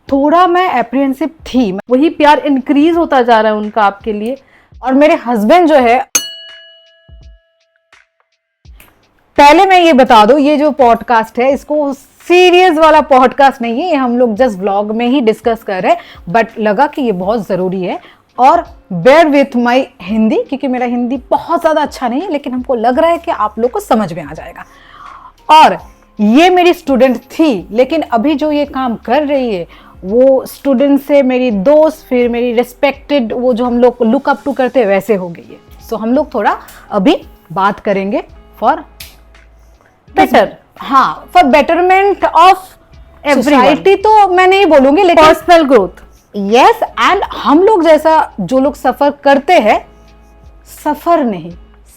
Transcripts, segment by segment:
थोड़ा मैं एप्रीहेंसिव थी, वही प्यार इंक्रीज होता जा रहा है उनका आपके लिए। और मेरे हस्बैंड जो है, पहले मैं ये बता दूं, ये जो पॉडकास्ट है इसको सीरियस वाला पॉडकास्ट नहीं है, ये हम लोग जस्ट व्लॉग में ही डिस्कस कर रहे हैं, बट लगा कि ये बहुत ज़रूरी है। और बेयर विथ माई हिंदी, क्योंकि मेरा हिंदी बहुत ज़्यादा अच्छा नहीं है, लेकिन हमको लग रहा है कि आप लोग को समझ में आ जाएगा। और ये मेरी स्टूडेंट थी, लेकिन अभी जो ये काम कर रही है वो स्टूडेंट से मेरी दोस्त, फिर मेरी रिस्पेक्टेड, वो जो हम लोग लुक अप टू करते हैं वैसे हो गई है। सो हम लोग थोड़ा अभी बात करेंगे फॉर बेटर, हाँ, फॉर बेटरमेंट ऑफ सोसाइटी, तो मैं नहीं बोलूंगी, लेकिन पर्सनल ग्रोथ। यस, एंड हम लोग जैसा जो लोग सफर करते हैं, सफर नहीं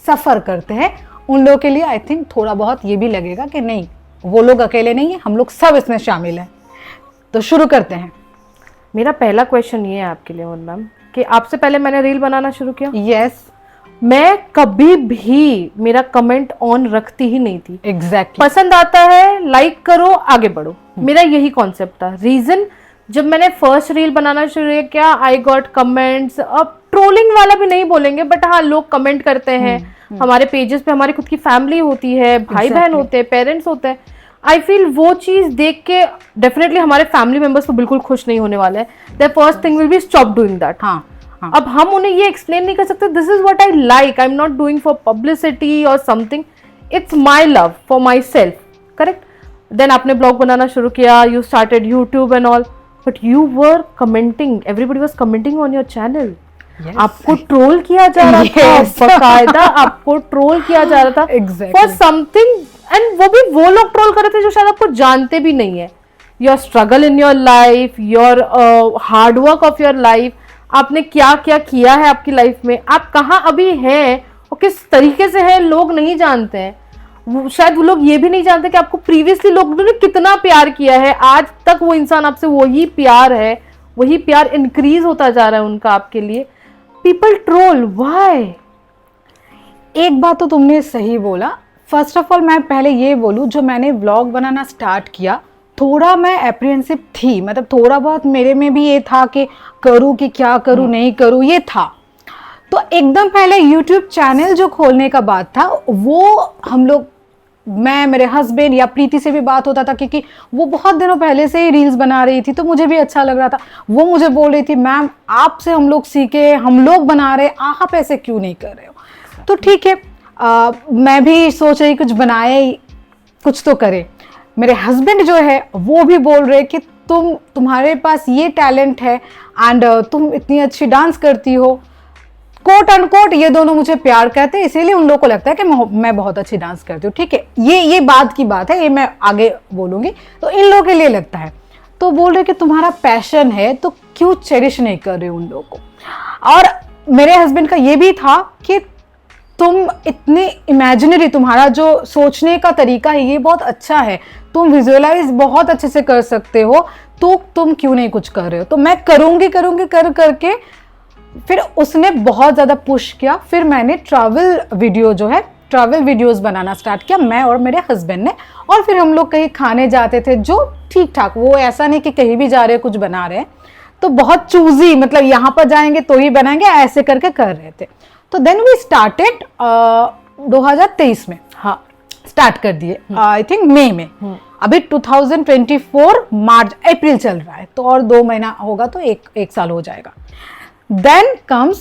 सफर करते हैं, उन लोगों के लिए आई थिंक थोड़ा बहुत ये भी लगेगा कि नहीं, वो लोग अकेले नहीं है, हम लोग सब इसमें शामिल हैं। तो शुरू करते हैं। मेरा पहला क्वेश्चन ये है आपके लिए मैम कि आपसे पहले मैंने रील बनाना शुरू किया, यस, मैं कभी भी मेरा कमेंट ऑन रखती ही नहीं थी। एग्जैक्टली। पसंद आता है लाइक करो, आगे बढ़ो, मेरा यही कॉन्सेप्ट था। रीजन, जब मैंने फर्स्ट रील बनाना शुरू किया, आई गॉट कमेंट्स, अब ट्रोलिंग वाला भी नहीं बोलेंगे, बट हाँ, लोग कमेंट करते हैं हमारे पेजेस पे, हमारी खुद की फैमिली होती है, भाई बहन होते हैं, पेरेंट्स होते हैं। आई फील वो चीज देख के डेफिनेटली हमारे फैमिली मेंबर्स तो बिल्कुल खुश नहीं होने वाले हैं। The first thing will be stop doing that. हाँ, हाँ. अब हम उन्हें ये एक्सप्लेन नहीं कर सकते, this is what I like, I am not doing for publicity और something, it's my love for myself, correct. Then आपने ब्लॉग बनाना शुरू किया, you started YouTube and all, but you were commenting, everybody was commenting on your channel. आपको troll किया जा रहा था, बकायदा आपको ट्रोल किया जा रहा था फॉर समथिंग, एंड वो भी वो लोग ट्रोल कर रहे थे जो शायद आपको जानते भी नहीं है। Your struggle in your life, your hard work of your life, आपने क्या क्या किया है आपकी लाइफ में, आप कहाँ अभी हैं और किस तरीके से हैं, लोग नहीं जानते हैं। शायद वो लोग ये भी नहीं जानते कि आपको प्रीवियसली लोगों ने कितना प्यार किया है, आज तक वो इंसान आपसे वही प्यार है, वही प्यार इंक्रीज होता जा रहा है उनका आपके लिए। People troll, why? एक बात तो तुमने सही बोला। फर्स्ट ऑफ ऑल मैं पहले ये बोलूँ, जो मैंने व्लॉग बनाना स्टार्ट किया, थोड़ा मैं एप्रीहेंसिव थी, मतलब थोड़ा बहुत मेरे में भी ये था कि करूँ कि क्या करूँ, नहीं करूँ, ये था। तो एकदम पहले यूट्यूब चैनल जो खोलने का बात था, वो हम लोग, मैं, मेरे हस्बैंड या प्रीति से भी बात होता था, क्योंकि वो बहुत दिनों पहले से ही रील्स बना रही थी, तो मुझे भी अच्छा लग रहा था। वो मुझे बोल रही थी, मैम आपसे हम लोग सीखे, हम लोग बना रहे, आप ऐसे क्यों नहीं कर रहे हो? तो ठीक है, मैं भी सोच रही कुछ बनाए, कुछ तो करे। मेरे हस्बैंड जो है वो भी बोल रहे कि तुम्हारे पास ये टैलेंट है एंड तुम इतनी अच्छी डांस करती हो, कोट एंड कोट ये दोनों मुझे प्यार कहते हैं, इसीलिए उन लोगों को लगता है कि मैं बहुत अच्छी डांस करती हूँ। ठीक है, ये बात की बात है, ये मैं आगे बोलूँगी। तो इन लोगों के लिए लगता है, तो बोल रहे कि तुम्हारा पैशन है तो क्यों चेरिश नहीं कर रहे उन लोगों को। और मेरे हस्बैंड का ये भी था कि तुम इतने इमेजिनरी, तुम्हारा जो सोचने का तरीका है ये बहुत अच्छा है, तुम विजुअलाइज बहुत अच्छे से कर सकते हो, तो तुम क्यों नहीं कुछ कर रहे हो? तो मैं करूँगी कर करके फिर उसने बहुत ज़्यादा पुश किया। फिर मैंने ट्रैवल वीडियो जो है, ट्रैवल वीडियोस बनाना स्टार्ट किया, मैं और मेरे हस्बैंड ने। और फिर हम लोग कहीं खाने जाते थे, जो ठीक ठाक, वो ऐसा नहीं कि कहीं भी जा रहे हैं कुछ बना रहे हैं, तो बहुत चूजी, मतलब यहाँ पर जाएंगे तो ही बनाएंगे, ऐसे करके कर रहे थे। तो देन वी स्टार्टेड 2023 में, हाँ स्टार्ट कर दिए, आई थिंक मई में। अभी 2024 मार्च अप्रैल चल रहा है, तो और 2 महीना होगा तो एक साल हो जाएगा। देन कम्स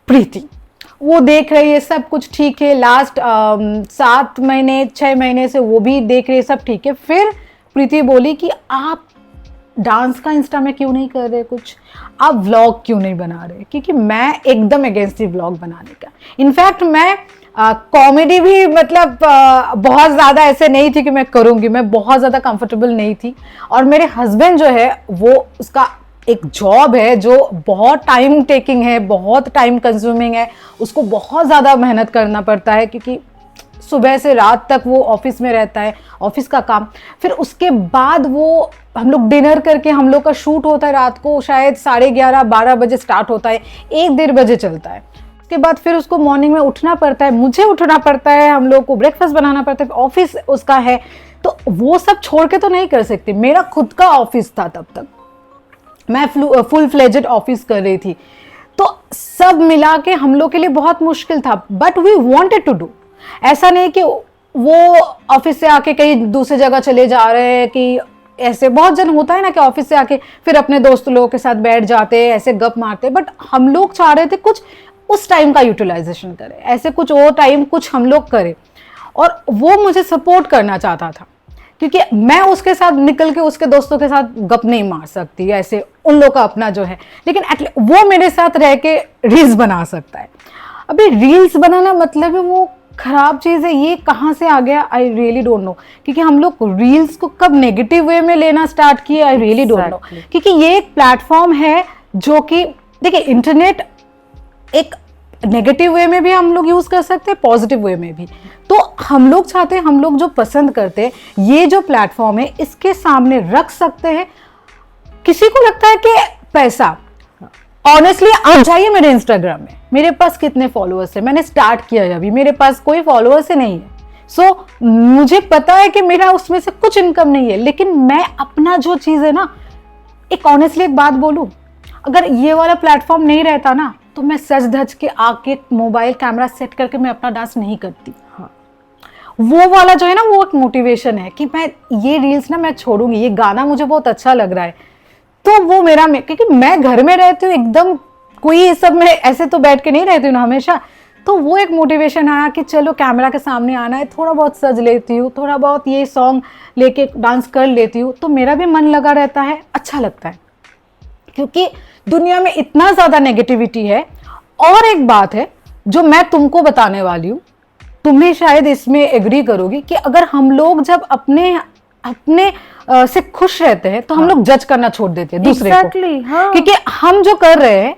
प्रीति, वो देख रही है सब कुछ ठीक है, लास्ट 7 महीने 6 महीने से वो भी देख रही है सब ठीक है। फिर प्रीति बोली कि आप डांस का इंस्टा में क्यों नहीं कर रहे कुछ, आप व्लॉग क्यों नहीं बना रहे? क्योंकि मैं एकदम अगेंस्ट थी व्लॉग बनाने का। इनफैक्ट मैं कॉमेडी भी, मतलब बहुत ज़्यादा ऐसे नहीं थी कि मैं करूँगी, मैं बहुत ज़्यादा कंफर्टेबल नहीं थी। और मेरे हस्बैंड जो है वो, उसका एक जॉब है जो बहुत टाइम टेकिंग है, बहुत टाइम कंज्यूमिंग है, उसको बहुत ज़्यादा मेहनत करना पड़ता है, क्योंकि सुबह से रात तक वो ऑफिस में रहता है, ऑफिस का काम। फिर उसके बाद वो, हम लोग डिनर करके, हम लोग का शूट होता है रात को शायद 11:30-12 बजे स्टार्ट होता है, 1-1:30 बजे चलता है। उसके बाद फिर उसको मॉर्निंग में उठना पड़ता है, मुझे उठना पड़ता है, हम लोग को ब्रेकफास्ट बनाना पड़ता है, ऑफिस उसका है, तो वो सब छोड़ के तो नहीं कर सकते। मेरा खुद का ऑफिस था तब तक, मैं फुल फ्लेजेड ऑफिस कर रही थी, तो सब मिला के हम लोग के लिए बहुत मुश्किल था, but we wanted to do. ऐसा नहीं कि वो ऑफिस से आके कहीं दूसरी जगह चले जा रहे हैं, कि ऐसे बहुत जन होता है ना कि ऑफिस से आके फिर अपने दोस्त लोगों के साथ बैठ जाते हैं, ऐसे गप मारते, बट हम लोग चाह रहे थे कुछ उस टाइम का यूटिलाइजेशन करें, ऐसे कुछ और टाइम कुछ हम लोग करें। और वो मुझे सपोर्ट करना चाहता था, क्योंकि मैं उसके साथ निकल के उसके दोस्तों के साथ गप नहीं मार सकती, ऐसे उन लोग का अपना जो है, लेकिन वो मेरे साथ रह के रील्स बना सकता है। अभी रील्स बनाना मतलब है वो खराब चीज़ है, ये कहाँ से आ गया आई रियली डोंट नो। क्योंकि हम लोग रील्स को कब नेगेटिव वे में लेना स्टार्ट किए आई रियली डोंट नो। क्योंकि ये एक प्लेटफॉर्म है जो कि देखिए, इंटरनेट एक नेगेटिव वे में भी हम लोग यूज कर सकते हैं, पॉजिटिव वे में भी। तो हम लोग चाहते हैं, हम लोग जो पसंद करते हैं, ये जो प्लेटफॉर्म है इसके सामने रख सकते हैं। किसी को लगता है कि पैसा, ऑनेस्टली आप जाइए मेरे इंस्टाग्राम में, मेरे पास कितने फॉलोअर्स है, मैंने स्टार्ट किया है, अभी मेरे पास कोई फॉलोअर्स ही नहीं है। सो मुझे पता है कि मेरा उसमें से कुछ इनकम नहीं है, लेकिन मैं अपना जो चीज़ है ना, एक ऑनेस्टली एक बात बोलूं, अगर ये वाला प्लेटफॉर्म नहीं रहता ना, तो मैं सज धज के आके मोबाइल कैमरा सेट करके मैं अपना डांस नहीं करती। हाँ, वो वाला जो है ना, वो एक मोटिवेशन है कि मैं ये रील्स ना मैं छोड़ूंगी, ये गाना मुझे बहुत अच्छा लग रहा है, तो वो मेरा क्योंकि मैं घर में रहती हूँ एकदम, कोई सब में ऐसे तो बैठ के नहीं रहती हूँ ना हमेशा, तो वो एक मोटिवेशन आया कि चलो कैमरा के सामने आना है, थोड़ा बहुत सज लेती हूँ, थोड़ा बहुत ये सॉन्ग लेके डांस कर लेती हूँ, तो मेरा भी मन लगा रहता है, अच्छा लगता है। क्योंकि दुनिया में इतना ज़्यादा नेगेटिविटी है। और एक बात है जो मैं तुमको बताने वाली हूँ, तुम्हें शायद इसमें एग्री करोगी, कि अगर हम लोग जब अपने से खुश रहते हैं तो हम लोग जज करना छोड़ देते हैं दूसरे को। हाँ। क्योंकि हम जो कर रहे हैं,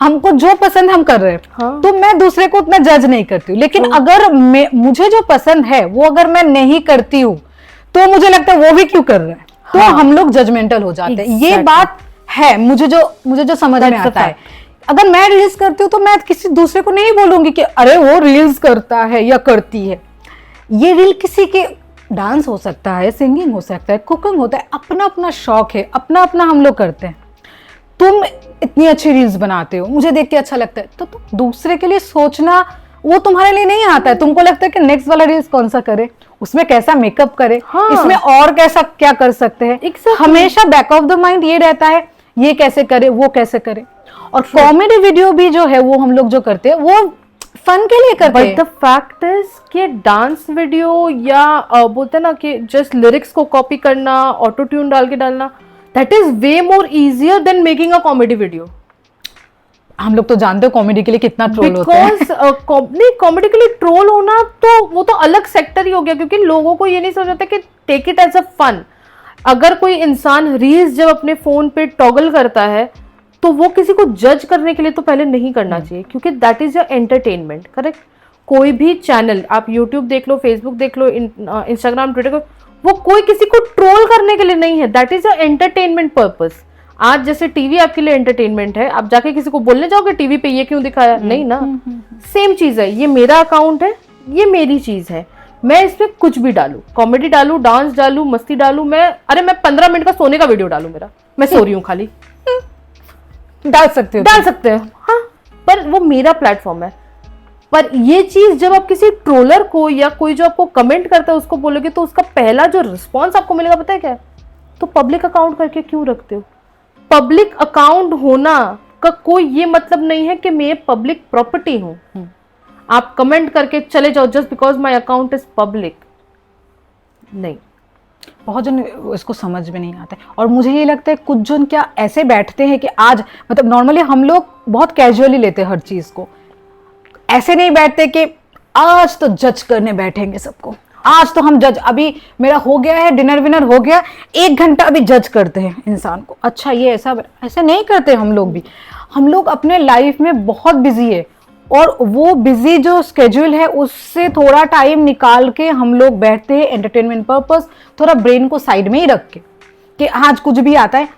हमको जो पसंद हम कर रहे हैं, हाँ। तो मैं दूसरे को उतना जज नहीं करती हूँ। लेकिन अगर मुझे जो पसंद है वो अगर मैं नहीं करती हूँ, तो मुझे लगता है वो भी क्यों कर रहे हैं, तो हम लोग जजमेंटल हो जाते हैं। ये बात है मुझे जो समझ में आता है। अगर मैं रील्स करती हूँ तो मैं किसी दूसरे को नहीं बोलूंगी कि अरे वो रील्स करता है या करती है। ये रील किसी के डांस हो सकता है, सिंगिंग हो सकता है, कुकिंग होता है, अपना अपना शौक है, अपना अपना हम लोग करते हैं। तुम इतनी अच्छी रील्स बनाते हो, मुझे देख के अच्छा लगता है, तो तुम दूसरे के लिए सोचना वो तुम्हारे लिए नहीं आता है। तुमको लगता है कि नेक्स्ट वाला रील्स कौन सा करे, उसमें कैसा मेकअप करे, हाँ। इसमें और कैसा क्या कर सकते हैं, हमेशा बैक ऑफ द माइंड ये रहता है, ये कैसे करे, वो कैसे करे। और कॉमेडी वीडियो भी जो है वो हम लोग जो करते हैं वो फन के लिए करते हैं। बट द फैक्ट इज कि डांस वीडियो या बोलते हैं ना कि जस्ट लिरिक्स को कॉपी करना, ऑटो ट्यून डाल के डालना, that is way more easier than making a comedy video. हम लोग तो जानते हो कॉमेडी के लिए कितना ट्रोल होता है। नहीं, कॉमेडी के लिए ट्रोल होना तो वो तो अलग सेक्टर ही हो गया, क्योंकि लोगों को ये नहीं समझ आता कि take it as a fun. अगर कोई इंसान रील्स जब अपने फोन पे टॉगल करता है तो वो किसी को जज करने के लिए तो पहले नहीं करना चाहिए, क्योंकि that is your entertainment. Correct. कोई भी चैनल आप यूट्यूब देख लो, फेसबुक देख लो, इंस्टाग्राम, ट्विटर, वो कोई किसी को ट्रोल करने के लिए नहीं है, that is your entertainment purpose. आज जैसे टीवी आपके लिए एंटरटेनमेंट है, आप जाके किसी को बोलने जाओगे टीवी पे ये क्यों दिखाया, नहीं ना। सेम चीज है, ये मेरा अकाउंट है, ये मेरी चीज है, मैं इसमें कुछ भी डालू, कॉमेडी डालू, डांस डालू, मस्ती डालू, मैं 15 मिनट का सोने का वीडियो डालू, मेरा मैं सो रही हूँ खाली, डाल सकते हो हाँ, पर वो मेरा प्लेटफॉर्म है। पर ये चीज जब आप किसी ट्रोलर को या कोई जो आपको कमेंट करता है उसको बोलोगे, तो उसका पहला जो रिस्पॉन्स आपको मिलेगा पता है क्या है? तो पब्लिक अकाउंट करके क्यों रखते हो? पब्लिक अकाउंट होना का कोई ये मतलब नहीं है कि मैं पब्लिक प्रॉपर्टी हूं। आप कमेंट करके चले जाओ just because my account is public, नहीं। बहुत जन इसको समझ में नहीं आता है। और मुझे ये लगता है कुछ जन क्या ऐसे बैठते हैं कि आज मतलब नॉर्मली हम लोग बहुत कैजुअली लेते हैं हर चीज को, ऐसे नहीं बैठते कि आज तो जज करने बैठेंगे सबको, आज तो हम जज, अभी मेरा हो गया है, डिनर विनर हो गया, 1 घंटा अभी जज करते हैं इंसान को, अच्छा ये ऐसा नहीं करते हम लोग भी। हम लोग अपने लाइफ में बहुत बिजी है, और वो बिजी जो स्केड्यूल है उससे थोड़ा टाइम निकाल के हम लोग बैठते हैं एंटरटेनमेंट पर्पस, थोड़ा ब्रेन को साइड में ही रख के कि आज कुछ भी आता है,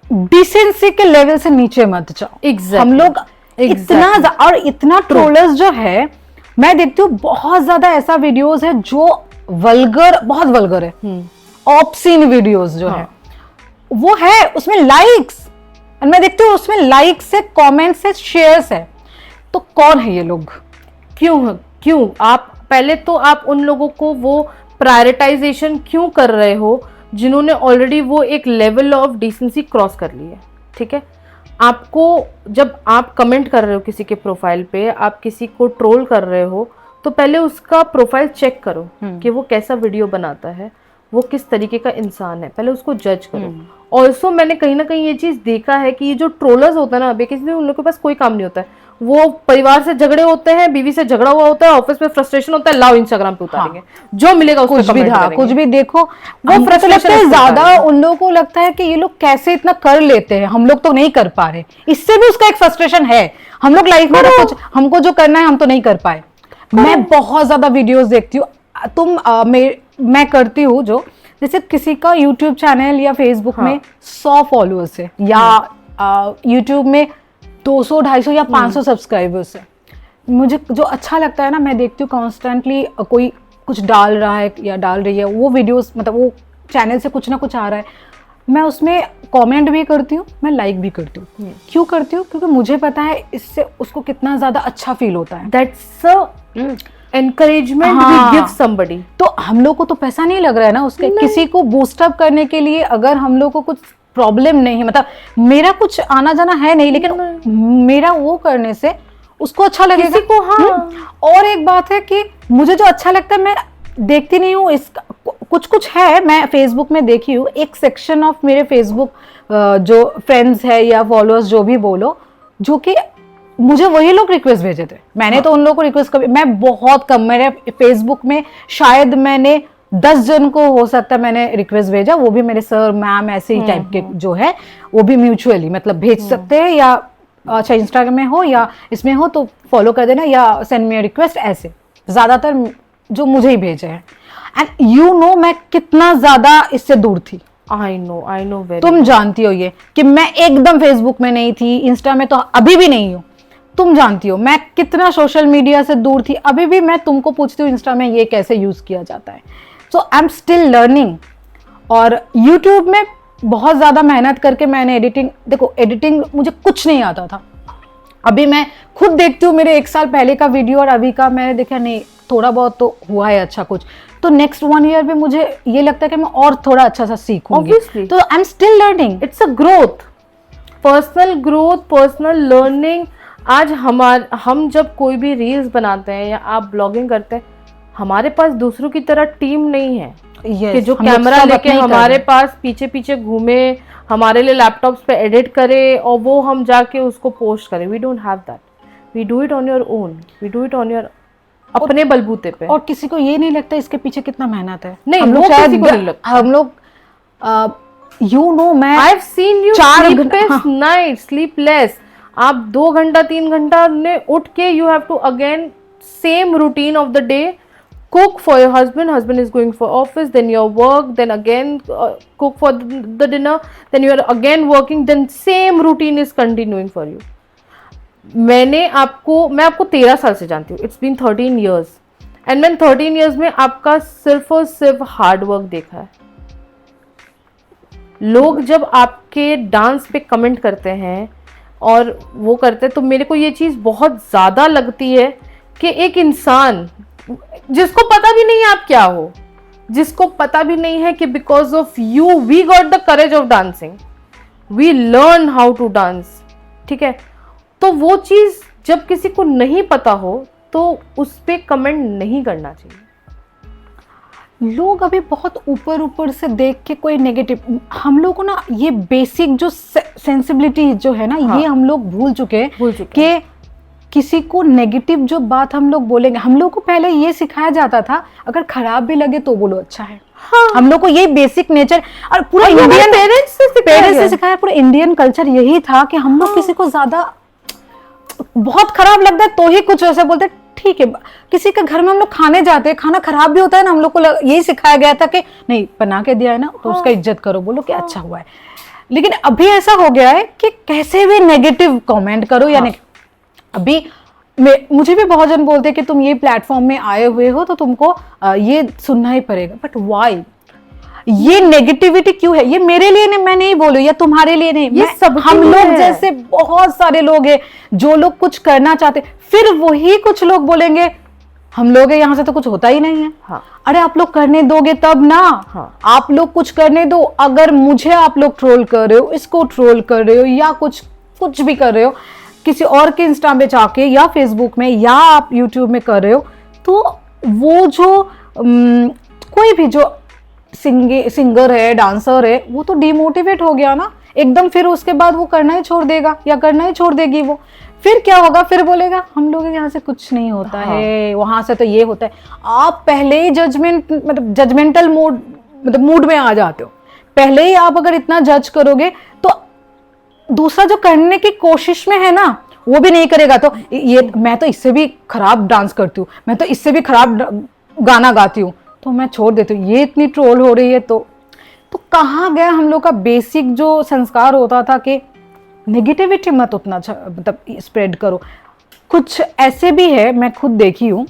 डिसेंसी के लेवल से नीचे मत जाओ। हम लोग इतना और इतना ट्रोलर्स जो है, मैं देखती हूँ बहुत ज्यादा ऐसा वीडियोस है जो वल्गर, बहुत वल्गर है, ऑब्सीन वीडियोस जो है वो है, उसमें लाइक्स और मैं देखती हूँ उसमें लाइक्स है, कमेंट्स है, शेयर्स है, तो कौन है ये लोग? क्यों आप पहले तो आप उन लोगों को वो प्रायोरिटाइजेशन क्यों कर रहे हो जिन्होंने ऑलरेडी वो एक लेवल ऑफ डिसेंसी क्रॉस कर ली है, ठीक है? आपको जब आप कमेंट कर रहे हो किसी के प्रोफाइल पे, आप किसी को ट्रोल कर रहे हो, तो पहले उसका प्रोफाइल चेक करो कि वो कैसा वीडियो बनाता है, वो किस तरीके का इंसान है, पहले उसको जज करो। ऑल्सो मैंने कहीं ना कहीं ये चीज देखा है कि ये जो ट्रोलर्स होता है ना, बेसिकली उन लोगों के पास कोई काम नहीं होता है, वो परिवार से झगड़े होते हैं, बीवी से झगड़ा हुआ होता है, ऑफिस में फ्रस्ट्रेशन होता है, लाओ इंस्टाग्राम पे उतारेंगे, जो मिलेगा कुछ भी कुछ भी देखो, वो हमको लगता frustration है इससे ज्यादा, होता है। उन लोगों को लगता है कि ये लोग कैसे इतना कर लेते हैं, हम लोग तो नहीं कर पा रहे। इससे भी उसका एक फ्रस्ट्रेशन है, हम लोग लाइफ में कुछ हमको जो करना है हम तो नहीं कर पाए। मैं बहुत ज्यादा वीडियोस देखती हूँ, मैं करती हूँ जो, जैसे किसी का यूट्यूब चैनल या फेसबुक में 100 फॉलोअर्स है, या यूट्यूब में 200, 250 या 500 सब्सक्राइबर्स है। मुझे जो अच्छा लगता है ना, मैं देखती हूँ कॉन्स्टेंटली कोई कुछ डाल रहा है या डाल रही है, वो वीडियोस मतलब वो चैनल से कुछ ना कुछ आ रहा है, मैं उसमें कमेंट भी करती हूँ, मैं लाइक भी करती हूँ। क्यों करती हूँ? क्योंकि मुझे पता है इससे उसको कितना ज्यादा अच्छा फील होता है। That's encouragement we give somebody. तो हम लोग को तो पैसा नहीं लग रहा है ना उसके, किसी को बूस्ट अप करने के लिए। अगर हम लोग को कुछ प्रॉब्लम नहीं है, मतलब मेरा कुछ आना जाना है नहीं, लेकिन मेरा वो करने से उसको अच्छा लगेगा किसी को। हाँ। और एक बात है कि मुझे जो अच्छा लगता है मैं देखती नहीं हूँ, इसका कुछ है। मैं फेसबुक में देखी हूँ, एक सेक्शन ऑफ मेरे फेसबुक जो फ्रेंड्स है या फॉलोअर्स जो भी बोलो, जो कि मुझे वही लोग रिक्वेस्ट भेजे थे। मैंने तो उन लोगों को रिक्वेस्ट कभी, मैं बहुत कम, मेरे फेसबुक में शायद मैंने 10 जन को हो सकता है मैंने रिक्वेस्ट भेजा, वो भी मेरे सर मैम ऐसे ही टाइप के जो है, वो भी म्यूचुअली मतलब भेज सकते हैं, या अच्छा इंस्टाग्राम में हो या इसमें हो तो फॉलो कर देना या सेंड मी रिक्वेस्ट, ऐसे ज्यादातर जो मुझे ही भेजे हैं। एंड यू नो मैं कितना ज्यादा इससे दूर थी। I know very. तुम जानती हो ये कि मैं एकदम फेसबुक में नहीं थी, इंस्टा में तो अभी भी नहीं हूँ। तुम जानती हो मैं कितना सोशल मीडिया से दूर थी। अभी भी मैं तुमको पूछती हूँ इंस्टा में ये कैसे यूज किया जाता है। सो आई एम स्टिल लर्निंग। और यूट्यूब में बहुत ज्यादा मेहनत करके मैंने एडिटिंग, देखो एडिटिंग मुझे कुछ नहीं आता था। अभी मैं खुद देखती हूँ मेरे 1 साल पहले का वीडियो और अभी का, मैंने देखा नहीं थोड़ा बहुत तो हुआ है अच्छा कुछ, तो नेक्स्ट 1 ईयर में मुझे ये लगता है कि मैं और थोड़ा अच्छा सा सीखूंगी। Obviously. तो I am still learning. It's a growth, personal growth, personal learning. आज हम जब कोई भी रील्स बनाते हैं या आप ब्लॉगिंग करते हैं, हमारे पास दूसरों की तरह टीम नहीं है कि जो कैमरा लेके हमारे पास पीछे पीछे घूमे, हमारे लिए लैपटॉप्स पे एडिट करे और वो हम जाके उसको पोस्ट करें। We don't have that. We do it on your own, we do it on your अपने बलबूते पे। और किसी को ये नहीं लगता इसके पीछे कितना मेहनत है। नहीं, हम वो लोग शायद किसी को नहीं लगता। हम लोग यू नो मैं I have seen you 4 sleepless night, sleepless. आप 2 घंटा 3 घंटा ने उठ के you have to again same routine of the day, cook for your husband is going for office, then your work, then again cook for the dinner, then you are again working, then same routine is continuing for you. मैं आपको 13 साल से जानती हूँ, it's been 13 years, and मैंने 13 years में आपका सिर्फ और सिर्फ हार्ड वर्क देखा है। लोग जब आपके डांस पे कमेंट करते हैं और वो करते हैं, तो मेरे को ये चीज़ बहुत ज़्यादा लगती है कि एक इंसान जिसको पता भी नहीं है आप क्या हो, जिसको पता भी नहीं है कि because of you we got the courage of dancing, we learn how to dance, ठीक है? तो वो चीज जब किसी को नहीं पता हो तो उस पे कमेंट नहीं करना चाहिए। लोग अभी बहुत ऊपर से देख के कोई नेगेटिव, हम लोग को ना ये बेसिक जो सेंसिबिलिटी जो है ना, ये हम लोग भूल चुके हैं कि किसी को नेगेटिव जो बात हम लोग बोलेंगे। हम लोग को पहले ये सिखाया जाता था अगर खराब भी लगे तो बोलो अच्छा है। हाँ। हम लोग को ये बेसिक नेचर और पूरा इंडियन पेरेंट्स से सिखाया, पूरा इंडियन कल्चर यही था कि हम लोग किसी को ज्यादा बहुत खराब लगता है तो ही कुछ ऐसे बोलते, ठीक है। किसी के घर में हम लोग खाने जाते हैं, खाना खराब भी होता है ना, हम लोग को यही सिखाया गया था कि नहीं बना के दिया है ना तो उसका इज्जत करो, बोलो कि अच्छा हुआ है। लेकिन अभी ऐसा हो गया है कि कैसे भी नेगेटिव कमेंट करो या अभी मुझे भी बहुत जन बोलते हैं कि तुम ये प्लेटफॉर्म में आए हुए हो तो तुमको ये सुनना ही पड़ेगा, बट वाई? ये नेगेटिविटी क्यों है? ये मेरे लिए नहीं, मैं नहीं बोलू, या तुम्हारे लिए नहीं, ये सबके हम लिए लोग है। जैसे बहुत सारे लोग हैं जो लोग कुछ करना चाहते, फिर वही कुछ लोग बोलेंगे हम लोग हैं यहाँ से तो कुछ होता ही नहीं है। हाँ। अरे आप लोग करने दोगे तब ना। हाँ। आप लोग कुछ करने दो। अगर मुझे आप लोग ट्रोल कर रहे हो, इसको ट्रोल कर रहे हो, या कुछ भी कर रहे हो किसी और के इंस्टा में जाके या फेसबुक में या आप यूट्यूब में कर रहे हो, तो वो जो कोई भी जो सिंगर है, डांसर है, वो तो डिमोटिवेट हो गया ना एकदम। फिर उसके बाद वो करना ही छोड़ देगा या करना ही छोड़ देगी। वो फिर क्या होगा? फिर बोलेगा हम लोग यहाँ से कुछ नहीं होता है, वहां से तो ये होता है। आप पहले ही जजमेंटल मूड में आ जाते हो। पहले ही आप अगर इतना जज करोगे तो दूसरा जो करने की कोशिश में है ना, वो भी नहीं करेगा। तो ये मैं तो इससे भी खराब डांस करती हूँ, मैं तो इससे भी खराब गाना गाती हूँ, तो मैं छोड़ देती हूँ। ये इतनी ट्रोल हो रही है तो कहाँ गया हम लोग का बेसिक जो संस्कार होता था कि नेगेटिविटी मत उतना मतलब स्प्रेड करो। कुछ ऐसे भी है, मैं खुद देखी हूँ,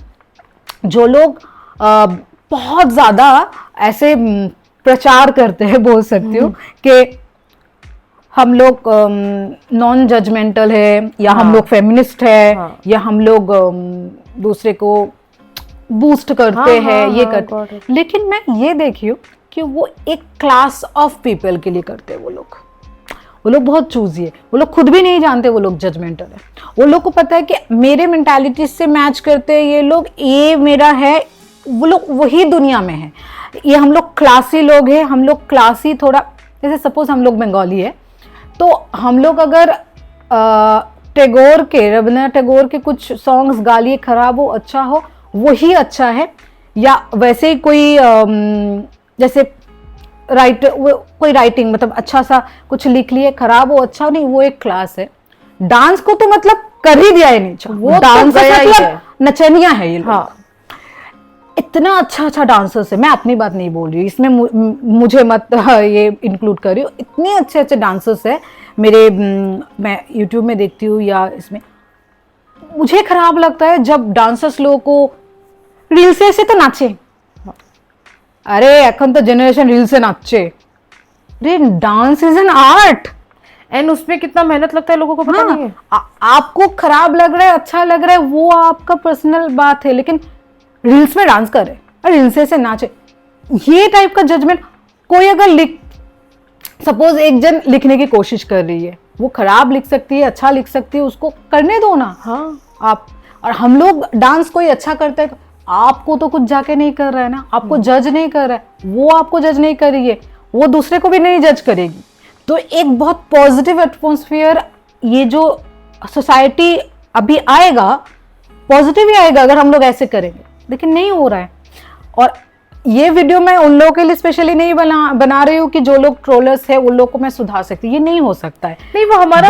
जो लोग बहुत ज़्यादा ऐसे प्रचार करते हैं, बोल सकती हूँ कि हम लोग नॉन जजमेंटल है, या हम लोग फेमिनिस्ट है, या हम लोग दूसरे को बूस्ट करते हैं, ये करते। लेकिन मैं ये देखी हूँ कि वो एक क्लास ऑफ पीपल के लिए करते हैं। वो लोग बहुत चूजी है। वो लोग खुद भी नहीं जानते वो लोग जजमेंटल है। वो लोग को पता है कि मेरे मेंटालिटी से मैच करते हैं ये लोग, ये मेरा है, वो लोग वही दुनिया में है। ये हम लोग क्लासी लोग हैं, हम लोग क्लासी थोड़ा, जैसे सपोज हम लोग बंगाली है, तो हम लोग अगर टैगोर के, रविंद्रनाथ टैगोर के कुछ सॉन्ग्स गा लिए, खराब हो अच्छा हो, वही अच्छा है। या वैसे ही कोई जैसे कोई राइटिंग मतलब अच्छा सा कुछ लिख लिए, खराब हो अच्छा हो, नहीं, वो एक क्लास है। डांस को तो मतलब कर ही दिया है नीचे, वो डांस मतलब नचनिया है ये लोग। हाँ। इतना अच्छा डांसर्स है, मैं अपनी बात नहीं बोल रही हूँ इसमें, मुझे मत ये इंक्लूड कर रही हूँ। इतने अच्छे डांसर्स है मेरे, मैं यूट्यूब में देखती हूँ या इसमें। मुझे खराब लगता है जब डांसर्स लोगों को रील से तो नाचे। अरे এখন तो जनरेशन रील से नाचे। अरे dance is an art, and उसमें कितना मेहनत लगता है लोगों को पता नहीं है। आपको खराब लग रहा है, अच्छा लग रहा है, वो आपका पर्सनल बात है, लेकिन रील्स में डांस करे और रील्स से नाचे, ये टाइप का जजमेंट। कोई अगर सपोज एक जन लिखने की कोशिश कर रही है, वो खराब लिख सकती है, अच्छा लिख सकती है, उसको करने दो ना। हाँ। आप और हम लोग डांस कोई अच्छा करता है, आपको तो कुछ जाके नहीं कर रहा है ना, आपको जज नहीं कर रहा है, वो आपको जज नहीं कर रही है, वो दूसरे को भी नहीं जज करेगी। तो एक बहुत पॉजिटिव एटमॉस्फेयर ये जो सोसाइटी अभी आएगा, पॉजिटिव ही आएगा अगर हम लोग ऐसे करेंगे, लेकिन नहीं हो रहा है। और ये वीडियो मैं उन लोगों के लिए स्पेशली नहीं बना रही हूँ कि जो लोग ट्रोलर्स है उन लोग को मैं सुधार सकती हूँ, ये नहीं हो सकता है। नहीं, वो हमारा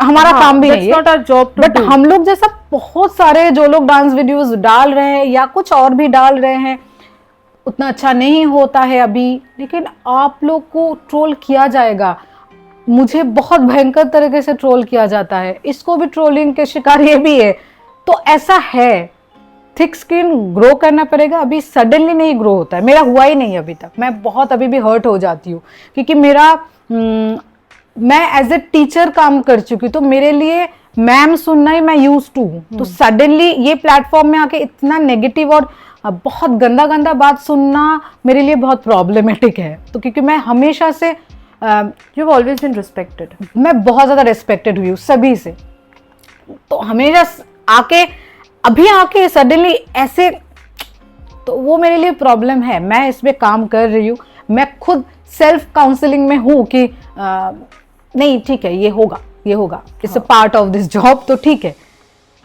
हमारा काम भी नहीं है, बट हम लोग जैसा बहुत सारे जो लोग डांस वीडियोस डाल रहे हैं या कुछ और भी डाल रहे हैं, उतना अच्छा नहीं होता है अभी, लेकिन आप लोग को ट्रोल किया जाएगा। मुझे बहुत भयंकर तरीके से ट्रोल किया जाता है, इसको भी ट्रोलिंग के शिकार ये भी है। तो ऐसा है, थिक स्किन ग्रो करना पड़ेगा। अभी सडनली नहीं ग्रो होता है, मेरा हुआ ही नहीं अभी तक। मैं बहुत अभी भी हर्ट हो जाती हूँ क्योंकि मैं एज ए टीचर काम कर चुकी, तो मेरे लिए मैम सुनना ही मैं यूज टू हूँ। तो सडनली ये प्लेटफॉर्म में आके इतना नेगेटिव और बहुत गंदा बात सुनना मेरे लिए बहुत प्रॉब्लमेटिक है। तो क्योंकि मैं हमेशा से you have always been respected, मैं बहुत ज़्यादा रिस्पेक्टेड हुई हूँ सभी से, तो हमेशा अभी आके सडनली ऐसे, तो वो मेरे लिए प्रॉब्लम है। मैं इसमें काम कर रही हूँ, मैं खुद सेल्फ काउंसलिंग में हूँ कि नहीं ठीक है, ये होगा it's a part of this job, तो ठीक है।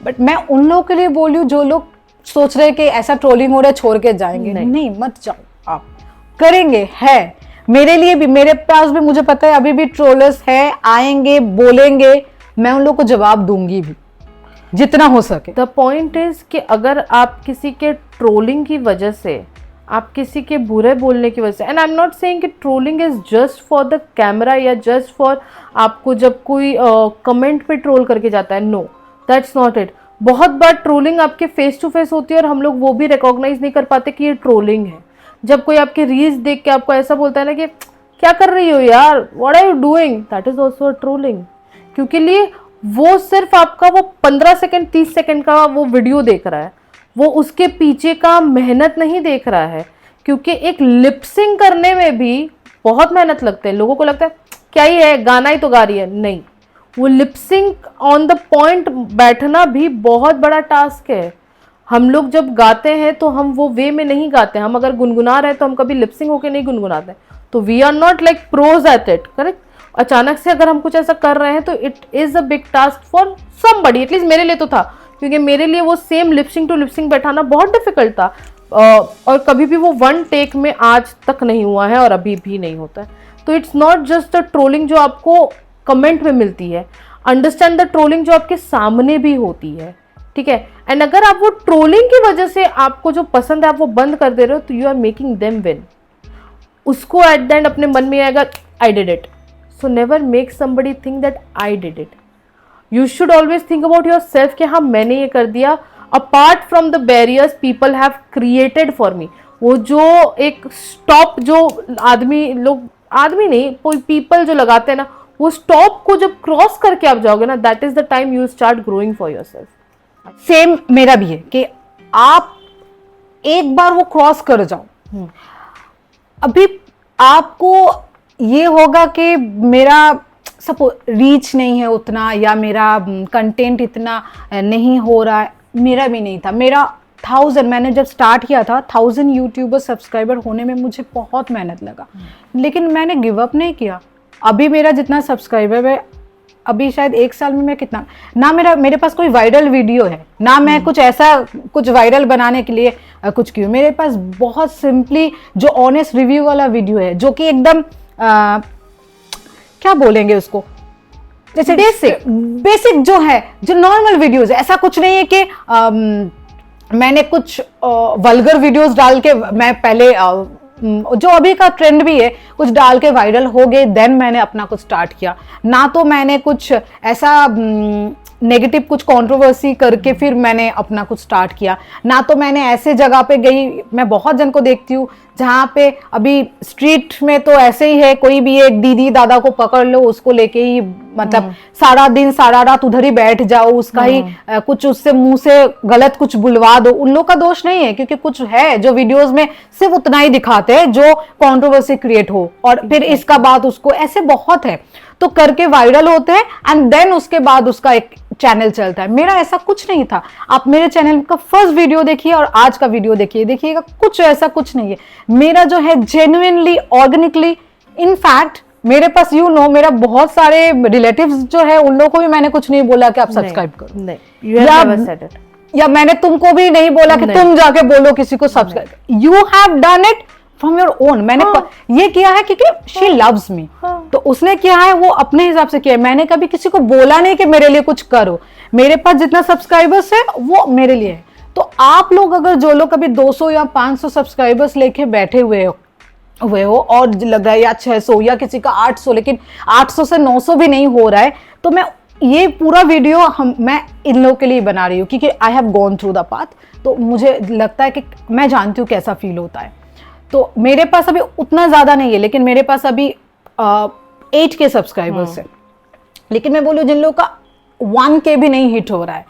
बट मैं उन लोगों के लिए बोल रही हूँ जो लोग सोच रहे हैं कि ऐसा ट्रोलिंग हो रहा है छोड़ के जाएंगे, नहीं मत जाओ, आप करेंगे। है मेरे लिए भी, मेरे पास भी मुझे पता है अभी भी ट्रोलर्स है, आएंगे बोलेंगे, मैं उन लोगों को जवाब दूंगी भी जितना हो सके। द पॉइंट इज कि अगर आप किसी के ट्रोलिंग की वजह से, आप किसी के बुरे बोलने की वजह से, and I am not saying कि trolling is just for the camera या जस्ट फॉर आपको जब कोई कमेंट पे ट्रोल करके जाता है, नो दैट्स नॉट इट। बहुत बार ट्रोलिंग आपके फेस टू फेस होती है और हम लोग वो भी रिकॉग्नाइज नहीं कर पाते कि ये ट्रोलिंग है। जब कोई आपके रील्स देख के आपको ऐसा बोलता है ना कि क्या कर रही हो यार, what are you doing, that is also trolling. क्योंकि लिए वो सिर्फ आपका वो 15 सेकंड 30 सेकंड का वो वीडियो देख रहा है, वो उसके पीछे का मेहनत नहीं देख रहा है। क्योंकि एक लिपसिंग करने में भी बहुत मेहनत लगते हैं। लोगों को लगता है क्या ही है, गाना ही तो गा रही है, नहीं, वो लिपसिंग ऑन द पॉइंट बैठना भी बहुत बड़ा टास्क है। हम लोग जब गाते हैं तो हम वो वे में नहीं गाते हैं। हम अगर गुनगुना रहे हैं तो हम कभी लिपसिंग होके नहीं गुनगुनाते, तो we are not like pros at it, correct. अचानक से अगर हम कुछ ऐसा कर रहे हैं तो it is a big task for somebody, at least मेरे लिए तो था, क्योंकि मेरे लिए वो सेम लिपसिंग टू लिपसिंग बैठाना बहुत डिफिकल्ट था। और कभी भी वो वन टेक में आज तक नहीं हुआ है और अभी भी नहीं होता है। तो it's not just the trolling जो आपको कमेंट में मिलती है, अंडरस्टैंड द ट्रोलिंग जो आपके सामने भी होती है, ठीक है। एंड अगर आप वो ट्रोलिंग की वजह से आपको जो पसंद है आप वो बंद कर दे रहे हो, तो you are making them win. उसको एट द एंड अपने मन में आएगा I did it. So never make somebody think that I did it. You should always think about yourself कि हाँ मैंने ये कर दिया, apart from the barriers people have created for me. वो जो एक स्टॉप जो आदमी नहीं, कोई पीपल जो लगाते हैं ना, वो स्टॉप को जब क्रॉस करके आप जाओगे ना, that is the time you start growing for yourself. Same मेरा भी है कि आप एक बार वो क्रॉस कर जाओ, अभी आपको ये होगा कि मेरा सपोज रीच नहीं है उतना, या मेरा कंटेंट इतना नहीं हो रहा है। मेरा भी नहीं था। मेरा 1000, मैंने जब स्टार्ट किया था 1000 यूट्यूबर सब्सक्राइबर होने में मुझे बहुत मेहनत लगा, लेकिन मैंने गिव अप नहीं किया। अभी मेरा जितना सब्सक्राइबर है, अभी शायद 1 साल में मैं कितना, ना मेरे पास कोई वायरल वीडियो है, ना मैं कुछ ऐसा कुछ वायरल बनाने के लिए कुछ क्यों। मेरे पास बहुत सिंपली जो ऑनेस्ट रिव्यू वाला वीडियो है, जो कि एकदम क्या बोलेंगे उसको, जैसे बेसिक जो है, जो नॉर्मल वीडियोस है। ऐसा कुछ नहीं है कि मैंने कुछ वल्गर वीडियोस डाल के, मैं पहले जो अभी का ट्रेंड भी है, कुछ डाल के वायरल हो गए, देन मैंने अपना कुछ स्टार्ट किया। ना तो मैंने कुछ ऐसा नेगेटिव कुछ कंट्रोवर्सी करके फिर मैंने अपना कुछ स्टार्ट किया, ना तो मैंने ऐसे जगह पे गई। मैं बहुत जन को देखती हूँ जहाँ पे अभी स्ट्रीट में तो ऐसे ही है, कोई भी एक दीदी दादा को पकड़ लो, उसको लेके ही मतलब सारा दिन सारा रात उधर ही बैठ जाओ, उसका ही कुछ उससे मुंह से गलत कुछ बुलवा दो। उन लोग का दोष नहीं है, क्योंकि कुछ है जो वीडियोस में सिर्फ उतना ही दिखाते हैं जो कंट्रोवर्सी क्रिएट हो, और फिर इसका बाद उसको, ऐसे बहुत है तो करके वायरल होते हैं, एंड देन उसके बाद उसका एक चैनल चलता है। मेरा ऐसा कुछ नहीं था। आप मेरे चैनल का फर्स्ट वीडियो देखिए और आज का वीडियो देखिएगा, कुछ ऐसा कुछ नहीं है। मेरा जो है जेन्युइनली ऑर्गेनिकली, इनफैक्ट मेरे पास मेरा बहुत सारे रिलेटिव्स जो है, उन लोगों को भी मैंने कुछ नहीं बोला कि आप सब्सक्राइब करो, या मैंने तुमको भी नहीं बोला कि तुम जाके बोलो किसी को subscribe. You have done it from your own. मैंने ये किया है क्योंकि शी लव्स मी, तो उसने किया है वो अपने हिसाब से किया है। मैंने कभी किसी को बोला नहीं कि मेरे लिए कुछ करो। मेरे पास जितना सब्सक्राइबर्स है वो मेरे लिए है। तो आप लोग अगर जो लोग कभी 200 या 500 सब्सक्राइबर्स लेके बैठे हुए हो और लग रहा है या 600 या किसी का 800, लेकिन 800 से 900 भी नहीं हो रहा है, तो मैं ये पूरा वीडियो मैं इन लोगों के लिए बना रही हूँ, क्योंकि I have gone through the path. तो मुझे लगता है कि मैं जानती हूँ कैसा फील होता है। तो मेरे पास अभी उतना ज्यादा नहीं है, लेकिन मेरे पास अभी 8K सब्सक्राइबर्स है। लेकिन मैं बोलूँ जिन लोगों का 1K भी नहीं हिट हो रहा है,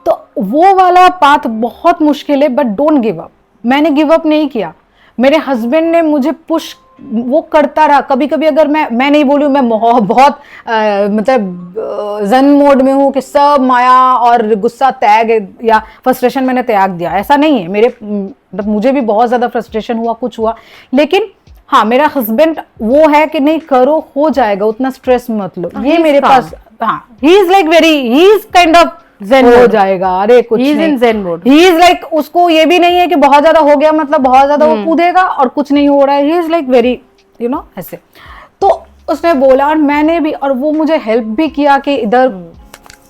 तो वो वाला पाथ बहुत मुश्किल है। But don't give up. मैंने गिव अप नहीं किया। मेरे हस्बैंड ने मुझे पुश वो करता रहा। कभी कभी अगर मैं नहीं बोलूँ, मैं बहुत मतलब जन मोड में हूँ कि सब माया और गुस्सा त्याग या फ्रस्ट्रेशन मैंने त्याग दिया, ऐसा नहीं है। मतलब मुझे भी बहुत ज्यादा फ्रस्ट्रेशन हुआ, कुछ हुआ, लेकिन हाँ मेरा हस्बैंड वो है कि नहीं करो, हो जाएगा, उतना स्ट्रेस मत लो। ये मेरे पास, हाँ, he is like he is kind of zen हो जाएगा। अरे कुछ नहीं, ही इज लाइक, उसको ये भी नहीं है कि बहुत ज्यादा हो गया मतलब बहुत ज्यादा वो कूदेगा और कुछ नहीं हो रहा है। ही इज लाइक वेरी ऐसे। तो उसने बोला, और मैंने भी, और वो मुझे हेल्प भी किया कि इधर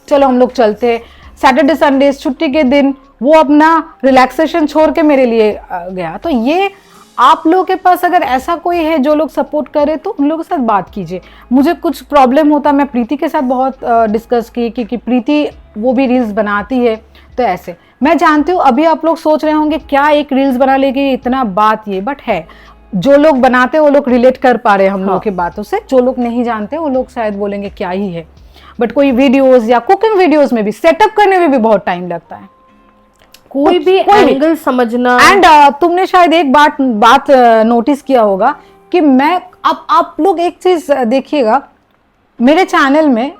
चलो हम लोग चलते हैं। सैटरडे संडे छुट्टी के दिन वो अपना रिलैक्सेशन छोड़ के मेरे लिए गया। तो ये आप लोगों के पास अगर ऐसा कोई है जो लोग सपोर्ट करे, तो उन लोगों के साथ बात कीजिए। मुझे कुछ प्रॉब्लम होता, मैं प्रीति के साथ बहुत डिस्कस की, क्योंकि प्रीति वो भी रील्स बनाती है, तो ऐसे मैं जानती हूँ अभी आप लोग सोच रहे होंगे क्या एक रील्स बना लेगी इतना बात, ये बट है जो लोग बनाते हैं वो लोग रिलेट कर पा रहे हैं हम लोगों की बातों से, जो लोग नहीं जानते वो लोग शायद बोलेंगे क्या ही है, बट कोई वीडियोस या कुकिंग वीडियोस में भी सेटअप करने में भी बहुत टाइम लगता है, कोई भी एंगल समझना। एंड तुमने शायद एक बात नोटिस किया होगा कि मैं अब आप लोग एक चीज देखिएगा, मेरे चैनल में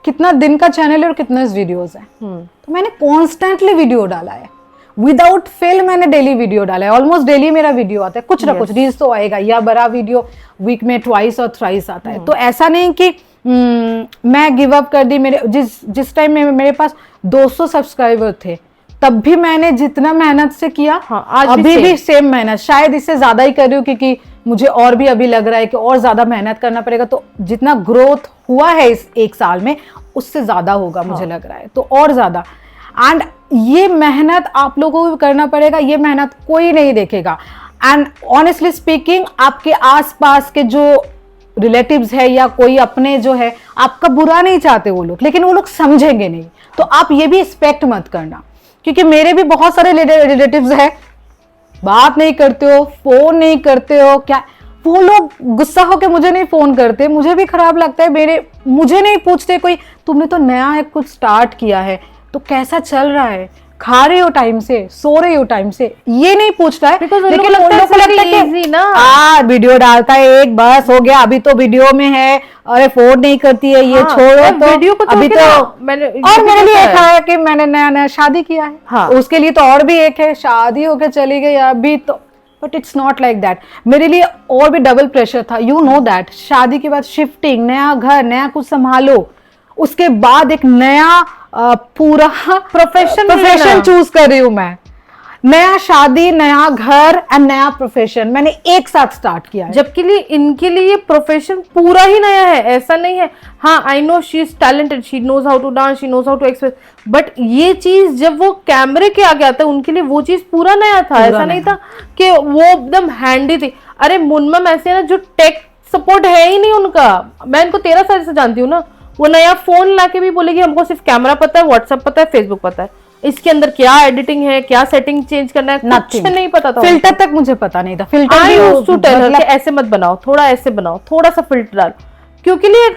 कितना दिन का चैनल है और कितने वीडियोस है, तो मैंने कॉन्स्टेंटली वीडियो डाला है, विदाउट फेल मैंने डेली वीडियो डाला है, ऑलमोस्ट डेली मेरा वीडियो आता है, कुछ ना कुछ रील्स तो आएगा या बड़ा वीडियो वीक में ट्वाइस और थ्राइस आता है। तो ऐसा नहीं कि मैं गिव अप कर दी। मेरे जिस टाइम में मेरे पास 200 सब्सक्राइबर थे तब भी मैंने जितना मेहनत से किया, आज अभी भी सेम मेहनत, शायद इससे ज्यादा ही कर रही हूँ क्योंकि मुझे और भी अभी लग रहा है कि और ज्यादा मेहनत करना पड़ेगा, तो जितना ग्रोथ हुआ है इस एक साल में उससे ज्यादा होगा मुझे लग रहा है, तो और ज्यादा। एंड ये मेहनत आप लोगों को भी करना पड़ेगा, ये मेहनत कोई नहीं देखेगा। एंड ऑनेस्टली स्पीकिंग आपके आसपास के जो रिलेटिव्स है या कोई अपने जो है आपका बुरा नहीं चाहते वो लोग, लेकिन वो लोग समझेंगे नहीं, तो आप ये भी एक्सपेक्ट मत करना, क्योंकि मेरे भी बहुत सारे रिलेटिव्स हैं, बात नहीं करते हो, फोन नहीं करते हो, क्या वो लोग गुस्सा होकर मुझे नहीं फोन करते, मुझे भी खराब लगता है, मुझे नहीं पूछते कोई तुमने तो नया एक कुछ स्टार्ट किया है तो कैसा चल रहा है, खा रहे हो टाइम से, सो रहे हो टाइम से, ये नहीं पूछता है, लेकिन उन लोगों को लगता है कि वीडियो डालता है एक बस हो गया, अभी तो वीडियो में है, अरे फोन नहीं करती है, ये छोड़ो तो वीडियो को अभी तो मैंने और मेरे लिए एक है कि मैंने नया नया शादी किया है, हाँ। उसके लिए तो और भी एक है, शादी होकर चली गई अभी तो, but it's not like that. मेरे लिए और भी डबल प्रेशर था, यू नो दैट। शादी के बाद शिफ्टिंग, नया घर, नया कुछ संभालो, उसके बाद एक नया पूरा प्रोफेशन चूज कर रही हूं मैं, नया शादी, नया घर एंड नया प्रोफेशन मैंने एक साथ स्टार्ट किया है। जबकि इनके लिए ये प्रोफेशन पूरा ही नया है, ऐसा नहीं है। हाँ, I know she is talented, she knows how to dance, she knows how to express, but ये चीज जब वो कैमरे के आगे आता है उनके लिए वो चीज पूरा नया था, ऐसा नहीं था कि वो एकदम हैंडी थी। अरे मुनमम ऐसे है ना जो टेक सपोर्ट है ही नहीं उनका, मैं इनको 13 साल से जानती हूँ ना, वो नया फोन लाके भी बोलेगी हमको सिर्फ कैमरा पता है, व्हाट्सएप पता है, फेसबुक पता है, इसके अंदर क्या एडिटिंग है, क्या सेटिंग चेंज करना है, कुछ नहीं पता था। फिल्टर तक मुझे पता नहीं था, filter I used to tell her कि ऐसे मत बनाओ, थोड़ा ऐसे बनाओ, थोड़ा सा फिल्टर डाल, क्योंकि लिए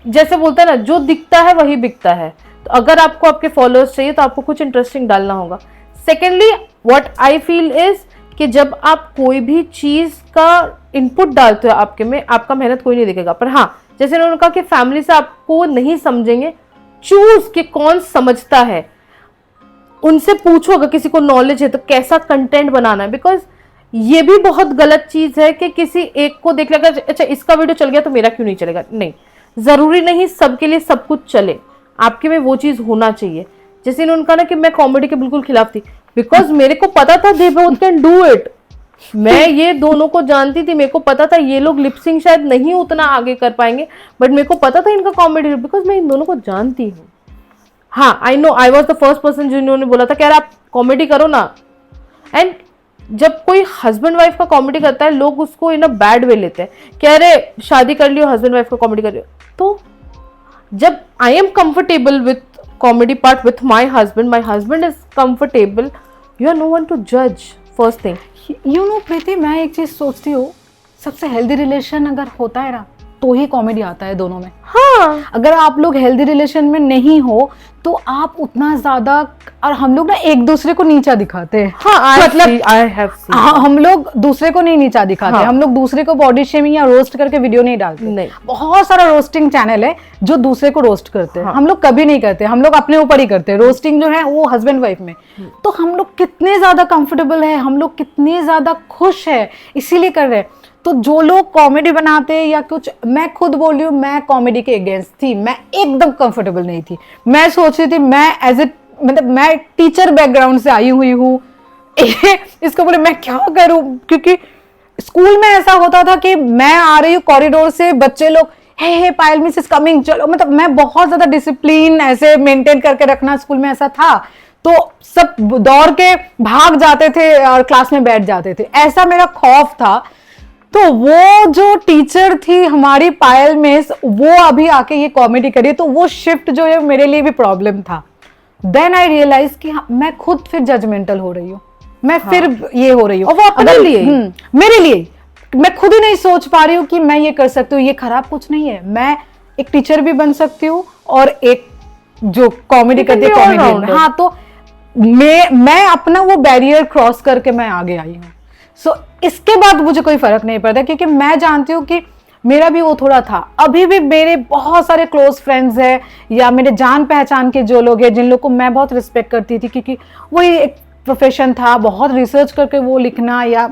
जैसे बोलते हैं ना जो दिखता है वही बिकता है। तो अगर आपको आपके फॉलोअर्स चाहिए तो आपको कुछ इंटरेस्टिंग डालना होगा। Secondly what I feel is कि जब आप कोई भी चीज का इनपुट डालते हो आपके में, आपका मेहनत कोई नहीं देखेगा। पर हाँ, जैसे उन्होंने कहा कि फैमिली से आपको नहीं समझेंगे, चूज कि कौन समझता है, उनसे पूछो अगर किसी को नॉलेज है तो कैसा कंटेंट बनाना है। बिकॉज ये भी बहुत गलत चीज है कि किसी एक को देख लेगा, अच्छा इसका वीडियो चल गया तो मेरा क्यों नहीं चलेगा। नहीं, जरूरी नहीं सबके लिए सब कुछ चले, आपके में वो चीज होना चाहिए। जैसे इन्होंने कहा ना कि मैं कॉमेडी के बिल्कुल खिलाफ थी, बिकॉज मेरे को पता था they both can do it. मैं ये दोनों को जानती थी, मेरे को पता था ये लोग लिपसिंग शायद नहीं उतना आगे कर पाएंगे, बट मेरे को पता था इनका कॉमेडी, बिकॉज मैं इन दोनों को जानती हूँ। हाँ, I no, I was the first person जिन्होंने बोला था कि यार आप कॉमेडी करो ना। एंड जब कोई हस्बैंड वाइफ का कॉमेडी करता है लोग उसको इन अ बैड वे लेते हैं कि अरे शादी कर लियो, हस्बैंड वाइफ का कॉमेडी कर लियो। तो जब I am comfortable with comedy part with my husband is comfortable, you are no one to जज। First thing, you know Preeti, मैं एक चीज सोचती हूँ, सबसे हेल्दी रिलेशन अगर होता है ना तो ही कॉमेडी आता है दोनों में। हाँ, अगर आप लोग हेल्दी रिलेशन में नहीं हो तो आप उतना ज्यादा, और हम लोग ना एक दूसरे को नीचा दिखाते हैं। हाँ, मतलब हम लोग दूसरे को नहीं नीचा दिखाते। हाँ। हम लोग दूसरे को बॉडी शेमिंग या रोस्ट करके वीडियो नहीं डालते। नहीं। बहुत सारा रोस्टिंग चैनल है जो दूसरे को रोस्ट करते हैं। हाँ। हम लोग कभी नहीं करते, हम लोग अपने ऊपर ही करते हैं। रोस्टिंग जो है वो हस्बैंड वाइफ में, तो हम लोग कितने ज्यादा कंफर्टेबल है, हम लोग कितने ज्यादा खुश है, इसीलिए कर रहे हैं। तो जो लोग कॉमेडी बनाते हैं या कुछ, मैं खुद बोल रही हूँ, मैं कॉमेडी के अगेंस्ट थी, मैं एकदम कंफर्टेबल नहीं थी। मैं सोच रही थी मैं एज ए, मतलब मैं टीचर बैकग्राउंड से आई हुई हूँ, इसको बोले मैं क्या करूँ, क्योंकि स्कूल में ऐसा होता था कि मैं आ रही हूँ कॉरिडोर से, बच्चे लोग हे पायल मिस इज कमिंग, चलो, मतलब मैं बहुत ज्यादा डिसिप्लिन ऐसे मेंटेन करके रखना स्कूल में ऐसा था, तो सब दौड़ के भाग जाते थे और क्लास में बैठ जाते थे, ऐसा मेरा खौफ था। तो वो जो टीचर थी हमारी पायल मिस, वो अभी आके ये कॉमेडी करी, तो वो शिफ्ट जो है मेरे लिए भी प्रॉब्लम था। देन आई रियलाइज कि हाँ, मैं खुद फिर जजमेंटल हो रही हूँ, मैं फिर ये हो रही हूँ। और वो अपने लिए मेरे लिए मैं खुद ही नहीं सोच पा रही हूँ कि मैं ये कर सकती हूँ, ये खराब कुछ नहीं है, मैं एक टीचर भी बन सकती हूँ और एक जो कॉमेडी करती है कॉमेडी। हाँ, तो मैं अपना वो बैरियर क्रॉस करके मैं आगे आई हूँ। सो इसके बाद मुझे कोई फर्क नहीं पड़ता, क्योंकि मैं जानती हूँ कि मेरा भी वो थोड़ा था। अभी भी मेरे बहुत सारे क्लोज फ्रेंड्स हैं या मेरे जान पहचान के जो लोग हैं जिन लोग को मैं बहुत रिस्पेक्ट करती थी, क्योंकि वही एक प्रोफेशन था, बहुत रिसर्च करके वो लिखना, या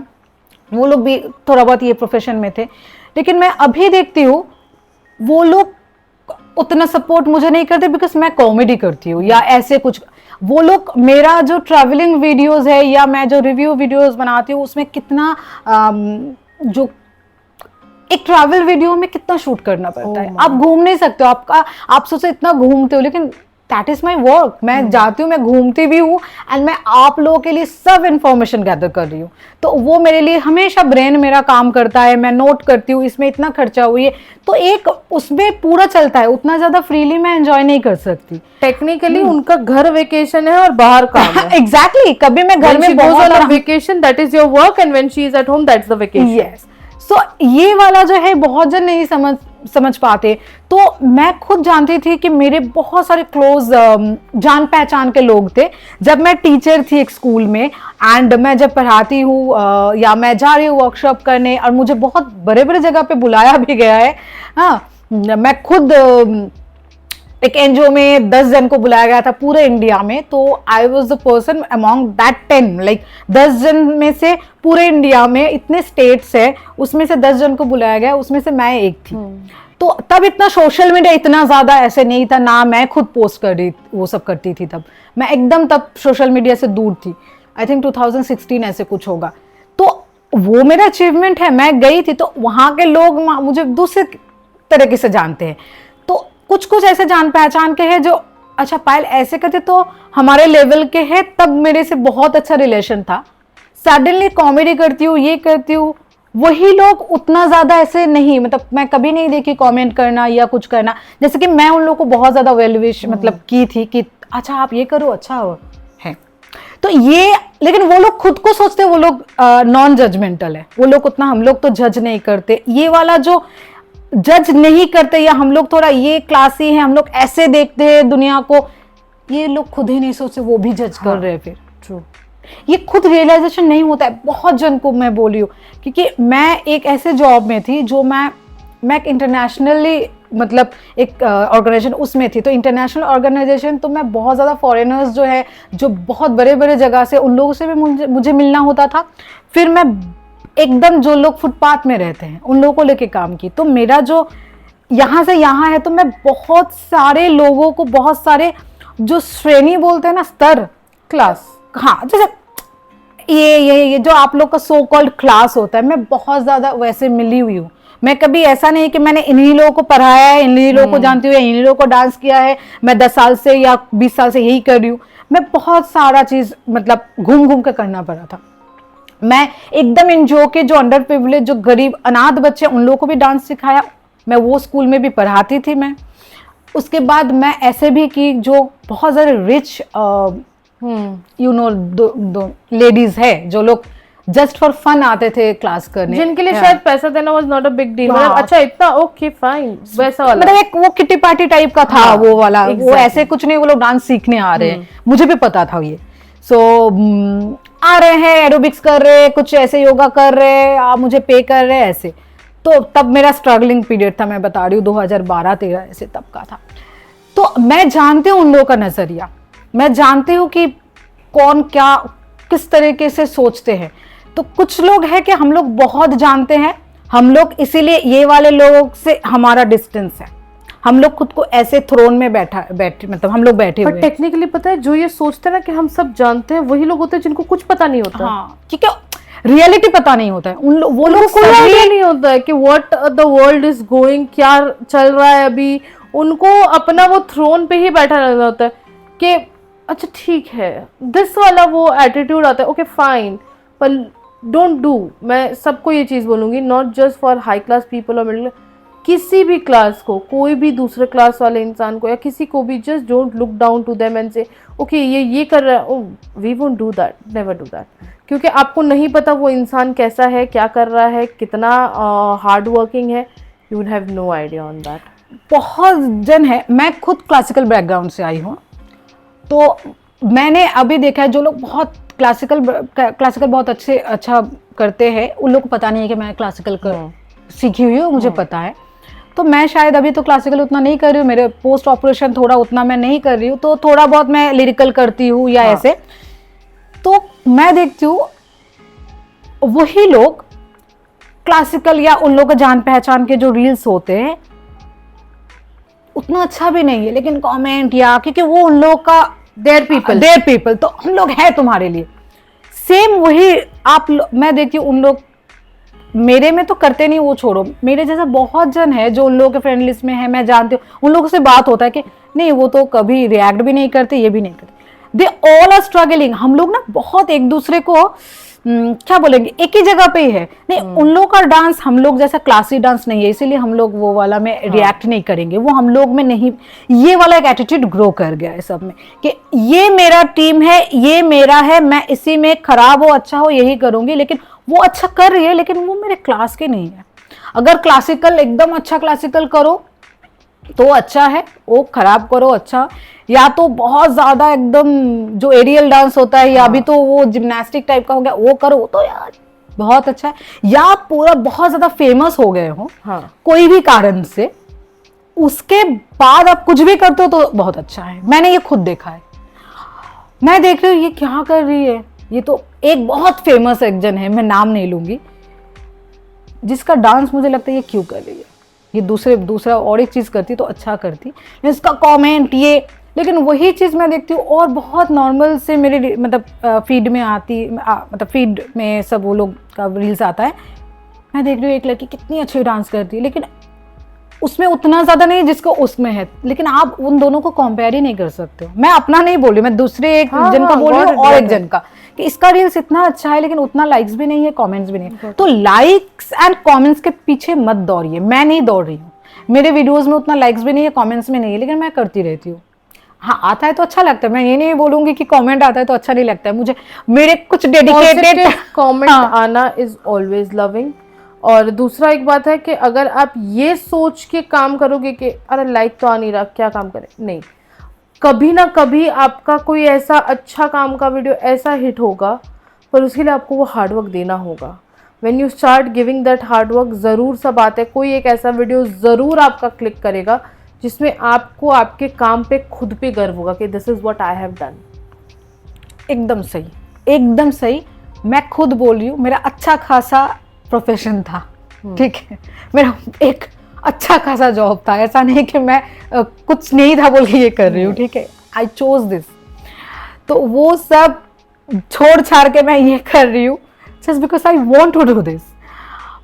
वो लोग भी थोड़ा बहुत ये प्रोफेशन में थे, लेकिन मैं अभी देखती हूँ वो लोग उतना सपोर्ट मुझे नहीं करते बिकॉज मैं कॉमेडी करती हूँ या ऐसे कुछ। वो लोग मेरा जो ट्रैवलिंग वीडियोस है या मैं जो रिव्यू वीडियोस बनाती हूँ उसमें कितना जो एक ट्रैवल वीडियो में कितना शूट करना पड़ता है। आप घूम नहीं सकते हो, आप सोचो इतना घूमते हो, लेकिन दैट इज माई वर्क। मैं जाती हूँ, मैं घूमती भी हूँ एंड मैं आप लोगों के लिए सब इंफॉर्मेशन गैदर कर रही हूँ, तो वो मेरे लिए हमेशा ब्रेन मेरा काम करता है। मैं नोट करती हूँ इसमें इतना खर्चा हुई है, तो एक उसमें पूरा चलता है। उतना ज्यादा फ्रीली मैं एंजॉय नहीं कर सकती। टेक्निकली उनका घर वेकेशन है और बाहर काम है। एग्जैक्टली कभी मैं घर में बहुत vacation that is your work and when she is at home that's the vacation. Yes, so ये वाला जो है बहुत जन नहीं समझ पाते। तो मैं खुद जानती थी कि मेरे बहुत सारे क्लोज जान पहचान के लोग थे। जब मैं टीचर थी एक स्कूल में एंड मैं जब पढ़ाती हूँ या मैं जा रही हूँ वर्कशॉप करने, और मुझे बहुत बड़े बड़े जगह पे बुलाया भी गया है। हाँ, मैं खुद एक एनजीओ में 10 जन को बुलाया गया था पूरे इंडिया में, तो I was the person among that 10, like 10 जन में से पूरे इंडिया में इतने स्टेट्स है, उसमें से 10 जन को बुलाया गया, उसमें से मैं एक थी। तो तब इतना सोशल मीडिया इतना ज्यादा ऐसे नहीं था ना, मैं खुद पोस्ट कर रही वो सब करती थी। तब मैं एकदम तब सोशल मीडिया से दूर थी। आई थिंक 2016 ऐसे कुछ होगा। तो वो मेरा अचीवमेंट है। मैं गई थी तो वहां के लोग मुझे दूसरे तरीके से जानते हैं, तो कुछ कुछ ऐसे जान पहचान के हैं जो अच्छा पायल ऐसे करते तो हमारे लेवल के हैं, तब मेरे से बहुत अच्छा रिलेशन था। सडनली कॉमेडी करती हूँ, ये करती हूँ, वही लोग उतना ज्यादा ऐसे नहीं, मतलब मैं कभी नहीं देखी कमेंट करना या कुछ करना। जैसे कि मैं उन लोगों को बहुत ज्यादा वेल विश मतलब की थी कि अच्छा आप ये करो, अच्छा हो है। तो ये, लेकिन वो लोग खुद को सोचते, वो लोग नॉन जजमेंटल है, वो लोग उतना, हम लोग तो जज नहीं करते। ये वाला जो जज नहीं करते या हम लोग थोड़ा ये क्लासी है, हम लोग ऐसे देखते हैं दुनिया को, ये लोग खुद ही नहीं सोचते, वो भी जज कर रहे हैं। फिर ट्रू, ये खुद रियलाइजेशन नहीं होता है। बहुत जन को मैं बोली हूँ, क्योंकि मैं एक ऐसे जॉब में थी जो मैं एक इंटरनेशनली मतलब एक ऑर्गेनाइजेशन उसमें थी। तो इंटरनेशनल ऑर्गेनाइजेशन, तो मैं बहुत ज़्यादा फॉरेनर्स जो है जो बहुत बड़े बड़े जगह से, उन लोगों से भी मुझे मिलना होता था। फिर मैं एकदम जो लोग फुटपाथ में रहते हैं उन लोगों को लेके काम की। तो मेरा जो यहाँ से यहाँ है, तो मैं बहुत सारे लोगों को, बहुत सारे जो श्रेणी बोलते हैं ना, स्तर, क्लास, हाँ, जैसे ये जो आप लोग का सो कॉल्ड क्लास होता है, मैं बहुत ज्यादा वैसे मिली हुई हूँ। मैं कभी ऐसा नहीं कि मैंने इन्हीं लोगों को पढ़ाया है, इन्हीं लोगों को जानती हूँ, इन्हीं लोगों को डांस किया है, मैं 10 साल से या 20 साल से यही कर रही हूँ। मैं बहुत सारा चीज मतलब घूम घूम कर करना पड़ा था। मैं एकदम एनजीओ के जो अंडर प्रिविलेज, जो गरीब अनाथ बच्चे, उन लोगों को भी डांस सिखाया। मैं वो स्कूल में भी पढ़ाती थी। मैं उसके बाद मैं ऐसे भी कि जो बहुत ज़्यादा रिच यू नो लेडीज है, जो लोग जस्ट फॉर फन आते थे क्लास करने, जिनके लिए शायद पैसा देना was not a big deal. मतलब अच्छा इतना ओके फाइन, वैसा वाला, मतलब एक वो किटी पार्टी टाइप का था। वो वाला वो ऐसे कुछ नहीं, वो लोग डांस सीखने आ रहे हैं, मुझे भी पता था ये। सो आ रहे हैं, एरोबिक्स कर रहे हैं, कुछ ऐसे योगा कर रहे हैं, आप मुझे पे कर रहे हैं ऐसे। तो तब मेरा स्ट्रगलिंग पीरियड था, मैं बता रही हूँ 2012-13 ऐसे तब का था। तो मैं जानती हूँ उन लोगों का नजरिया, मैं जानती हूँ कि कौन क्या किस तरीके से सोचते हैं। तो कुछ लोग हैं कि हम लोग बहुत जानते हैं, हम लोग इसीलिए ये वाले लोगों से हमारा डिस्टेंस है, हम लोग खुद को ऐसे थ्रोन में बैठे मतलब हम लोग बैठे हुए। टेक्निकली पता है, जो ये सोचते हैं ना कि हम सब जानते हैं, वही लोग होते हैं जिनको कुछ पता नहीं होता। हाँ, ठीक है, रियलिटी पता नहीं होता है वो लोग को आइडिया नहीं होता है कि what the world is going, क्या चल रहा है अभी। उनको अपना वो थ्रोन पे ही बैठा रहना होता है कि अच्छा ठीक है, दिस वाला वो एटीट्यूड आता है, ओके फाइन, पर डोंट डू। मैं सबको ये चीज़ बोलूँगी, not just for high class people और मिडिल, किसी भी क्लास को, कोई भी दूसरे क्लास वाले इंसान को या किसी को भी, just don't look down to them and say okay ये कर रहा है, oh we won't do that, never do that, क्योंकि आपको नहीं पता वो इंसान कैसा है, क्या कर रहा है, कितना हार्ड वर्किंग है, you will have no idea on that. बहुत जन है, मैं खुद क्लासिकल बैकग्राउंड से आई हूँ, तो मैंने अभी देखा है जो लोग बहुत क्लासिकल बहुत अच्छा करते हैं, उन लोग को पता नहीं है कि मैं क्लासिकल सीखी हुई हूँ, मुझे पता है। तो मैं शायद अभी तो क्लासिकल उतना नहीं कर रही हूँ, मेरे पोस्ट ऑपरेशन थोड़ा उतना मैं नहीं कर रही हूँ, तो थोड़ा बहुत मैं लिरिकल करती हूँ या ऐसे। तो मैं देखती हूँ वही लोग क्लासिकल या उन लोगों का जान पहचान के जो रील्स होते हैं उतना अच्छा भी नहीं है, लेकिन कमेंट या क्योंकि वो उन लोगों का देयर पीपल, तो हम लोग हैं तुम्हारे लिए। सेम वही मैं देखती हूँ उन लोग, मेरे में तो करते नहीं, वो छोड़ो, मेरे जैसा बहुत जन है जो उन लोगों के फ्रेंड लिस्ट में है, मैं जानती हूँ, उन लोगों से बात होता है कि नहीं वो तो कभी रिएक्ट भी नहीं करते, ये भी नहीं करते, दे ऑल आर स्ट्रगलिंग। हम लोग ना बहुत एक दूसरे को क्या बोलेंगे, एक ही जगह पे ही है। नहीं उन लोग का डांस हम लोग जैसा क्लासी डांस नहीं है, इसीलिए हम लोग वो वाला में रिएक्ट नहीं करेंगे, वो हम लोग में नहीं, ये वाला एक एटीट्यूड ग्रो कर गया है सब में कि ये मेरा टीम है, ये मेरा है, मैं इसी में खराब हो अच्छा हो यही करूंगी, लेकिन वो अच्छा कर रही है लेकिन वो मेरे क्लास के नहीं है। अगर क्लासिकल एकदम अच्छा क्लासिकल करो तो अच्छा है, वो खराब करो अच्छा, या तो बहुत ज्यादा एकदम जो एरियल डांस होता है या भी तो वो जिम्नास्टिक टाइप का हो गया वो करो तो यार बहुत अच्छा है, या पूरा बहुत ज्यादा फेमस हो गए हो कोई भी कारण से, उसके बाद आप कुछ भी करते हो तो बहुत अच्छा है। मैंने ये खुद देखा है, मैं देख रही हूँ ये क्या कर रही है, ये तो एक बहुत फेमस एक जन है, मैं नाम नहीं लूंगी, जिसका डांस मुझे लगता है ये क्यों कर रही है, ये दूसरा और एक चीज करती तो अच्छा करती, इसका कमेंट ये, लेकिन वही चीज मैं देखती हूँ और बहुत नॉर्मल से मेरे मतलब फीड में आती, मतलब फीड में सब वो लोग का रील्स आता है, मैं देख रही हूँ एक लड़की कितनी अच्छी डांस करती है, लेकिन उसमें उतना ज्यादा नहीं जिसको उसमें है, लेकिन आप उन दोनों को कंपेयर ही नहीं कर सकते हो। मैं अपना नहीं बोल रही, मैं दूसरे एक जन का बोल रही हूँ और एक जन का, कि इसका रील्स इतना अच्छा है लेकिन उतना लाइक्स भी नहीं है, कमेंट्स भी नहीं है। तो लाइक्स एंड कमेंट्स के पीछे मत दौड़िए, मैं नहीं दौड़ रही हूँ, मेरे वीडियोस में उतना लाइक्स भी नहीं है, कमेंट्स भी नहीं है, लेकिन मैं करती रहती हूँ। हाँ आता है तो अच्छा लगता है, मैं ये नहीं बोलूंगी कि कमेंट आता है तो अच्छा नहीं लगता है मुझे, मेरे कुछ डेडिकेटेड कमेंट आना इज ऑलवेज लविंग। और दूसरा एक बात है कि अगर आप ये सोच के काम करोगे कि अरे लाइक तो आ नहीं रहा क्या काम करें, नहीं, कभी ना कभी आपका कोई ऐसा अच्छा काम का वीडियो ऐसा हिट होगा, पर उसके लिए आपको वो हार्डवर्क देना होगा। When you start giving that hard work, ज़रूर सा बात है कोई एक ऐसा वीडियो ज़रूर आपका क्लिक करेगा जिसमें आपको आपके काम पे खुद पे गर्व होगा कि this is what I have done. एकदम सही, एकदम सही, मैं खुद बोल रही हूँ, मेरा अच्छा खासा प्रोफेशन था, ठीक है, मेरा एक अच्छा खासा जॉब था, ऐसा नहीं कि मैं कुछ नहीं था बोल के ये कर रही हूँ, ठीक है, आई चोज दिस, तो वो सब छोड़ छाड़ के मैं ये कर रही हूँ just because I want to do this.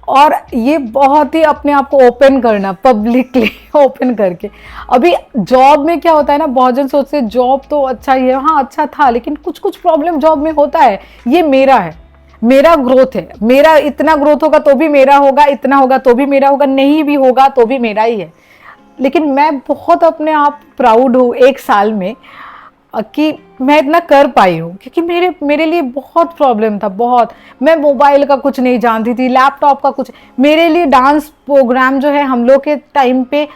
और ये बहुत ही अपने आप को ओपन करना, पब्लिकली ओपन करके। अभी जॉब में क्या होता है ना, बहुत जन सोचते हैं जॉब तो अच्छा ही है, हाँ अच्छा था, लेकिन कुछ कुछ प्रॉब्लम जॉब में होता है, ये मेरा है, मेरा ग्रोथ है, मेरा इतना ग्रोथ होगा तो भी मेरा होगा, इतना होगा तो भी मेरा होगा, नहीं भी होगा तो भी मेरा ही है। लेकिन मैं बहुत अपने आप प्राउड हूँ एक साल में कि मैं इतना कर पाई हूँ, क्योंकि मेरे लिए बहुत प्रॉब्लम था, बहुत, मैं मोबाइल का कुछ नहीं जानती थी, लैपटॉप का कुछ, मेरे लिए डांस प्रोग्राम जो है हम लोग के टाइम पे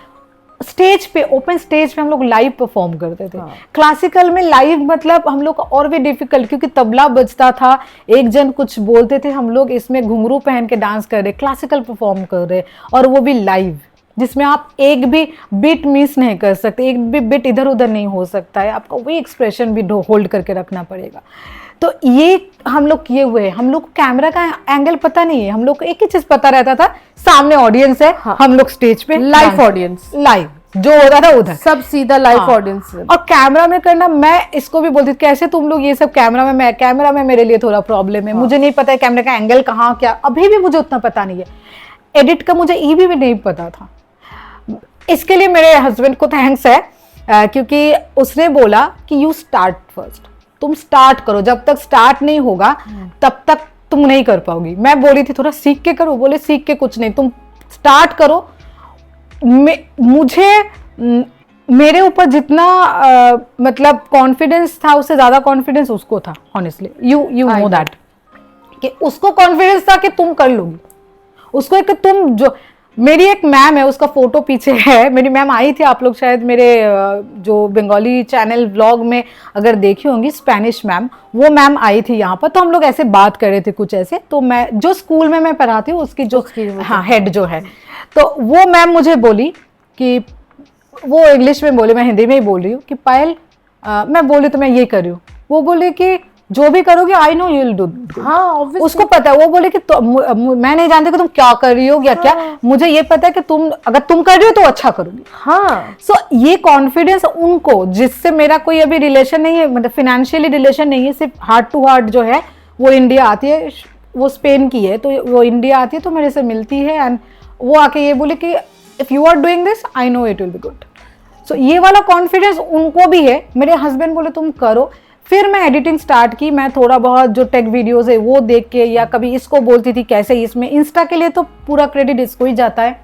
स्टेज पे, ओपन स्टेज पे हम लोग लाइव परफॉर्म करते थे। क्लासिकल में लाइव मतलब हम लोग और भी डिफिकल्ट, क्योंकि तबला बजता था, एक जन कुछ बोलते थे, हम लोग इसमें घुंघरू पहन के डांस कर रहे, क्लासिकल परफॉर्म कर रहे, और वो भी लाइव, जिसमें आप एक भी बिट मिस नहीं कर सकते, एक भी बिट इधर उधर नहीं हो सकता है, आपका वही एक्सप्रेशन भी होल्ड करके रखना पड़ेगा। तो ये हम लोग किए हुए हैं, हम लोग को कैमरा का एंगल पता नहीं है, हम लोग को एक ही चीज पता रहता था, सामने ऑडियंस है, हम लोग स्टेज पे लाइव ऑडियंस, लाइव जो होता था उधर सब सीधा लाइव ऑडियंस। और कैमरा में करना, मैं इसको भी बोलती थी कैसे तुम लोग ये सब कैमरा में मेरे लिए थोड़ा प्रॉब्लम है, मुझे नहीं पता है कैमरा का एंगल कहाँ क्या, अभी भी मुझे उतना पता नहीं है, एडिट का मुझे ये भी नहीं पता था। इसके लिए मेरे हस्बैंड को थैंक्स है, क्योंकि उसने बोला कि यू स्टार्ट फर्स्ट, तुम स्टार्ट करो, जब तक स्टार्ट नहीं होगा तब तक तुम नहीं कर पाओगी। मैं बोली थी थोड़ा सीख के करो, बोले सीख के कुछ नहीं, तुम स्टार्ट करो, मुझे मेरे ऊपर जितना मतलब कॉन्फिडेंस था उससे ज्यादा कॉन्फिडेंस उसको था, ऑनेस्टली यू नो दैट, कि उसको कॉन्फिडेंस था कि तुम कर लोगी। उसको एक तुम जो, मेरी एक मैम है उसका फोटो पीछे है, मेरी मैम आई थी, आप लोग शायद मेरे जो बंगाली चैनल व्लॉग में अगर देखी होंगी, स्पेनिश मैम, वो मैम आई थी यहाँ पर, तो हम लोग ऐसे बात कर रहे थे कुछ ऐसे, तो मैं जो स्कूल में मैं पढ़ाती हूँ उसकी जो हाँ हेड जो है, तो वो मैम मुझे बोली कि, वो इंग्लिश में बोली, मैं हिंदी में ही बोल रही हूँ कि पायल मैं बोली तो मैं ये कर रही हूँ, वो बोले कि जो भी करोगे I know you will do. हाँ, उसको पता है, वो बोले कि मैं नहीं जानती कि तुम क्या कर रही हो या क्या, मुझे ये पता है कि तुम अगर तुम कर रही हो तो अच्छा करोगी। हाँ, सो ये कॉन्फिडेंस उनको, जिससे मेरा कोई अभी रिलेशन नहीं है, मतलब फाइनेंशियली रिलेशन नहीं है, सिर्फ हार्ट टू हार्ट जो है, वो इंडिया आती है, वो स्पेन की है, तो वो इंडिया आती है तो मेरे से मिलती है, एंड वो आके ये बोले कि if you are doing this I know it will be good. So ये वाला कॉन्फिडेंस उनको भी है। मेरे हस्बैंड बोले तुम करो, फिर मैं एडिटिंग स्टार्ट की, मैं थोड़ा बहुत जो टेक वीडियोस है वो देख के, या कभी इसको बोलती थी कैसे इसमें, इंस्टा के लिए तो पूरा क्रेडिट इसको ही जाता है,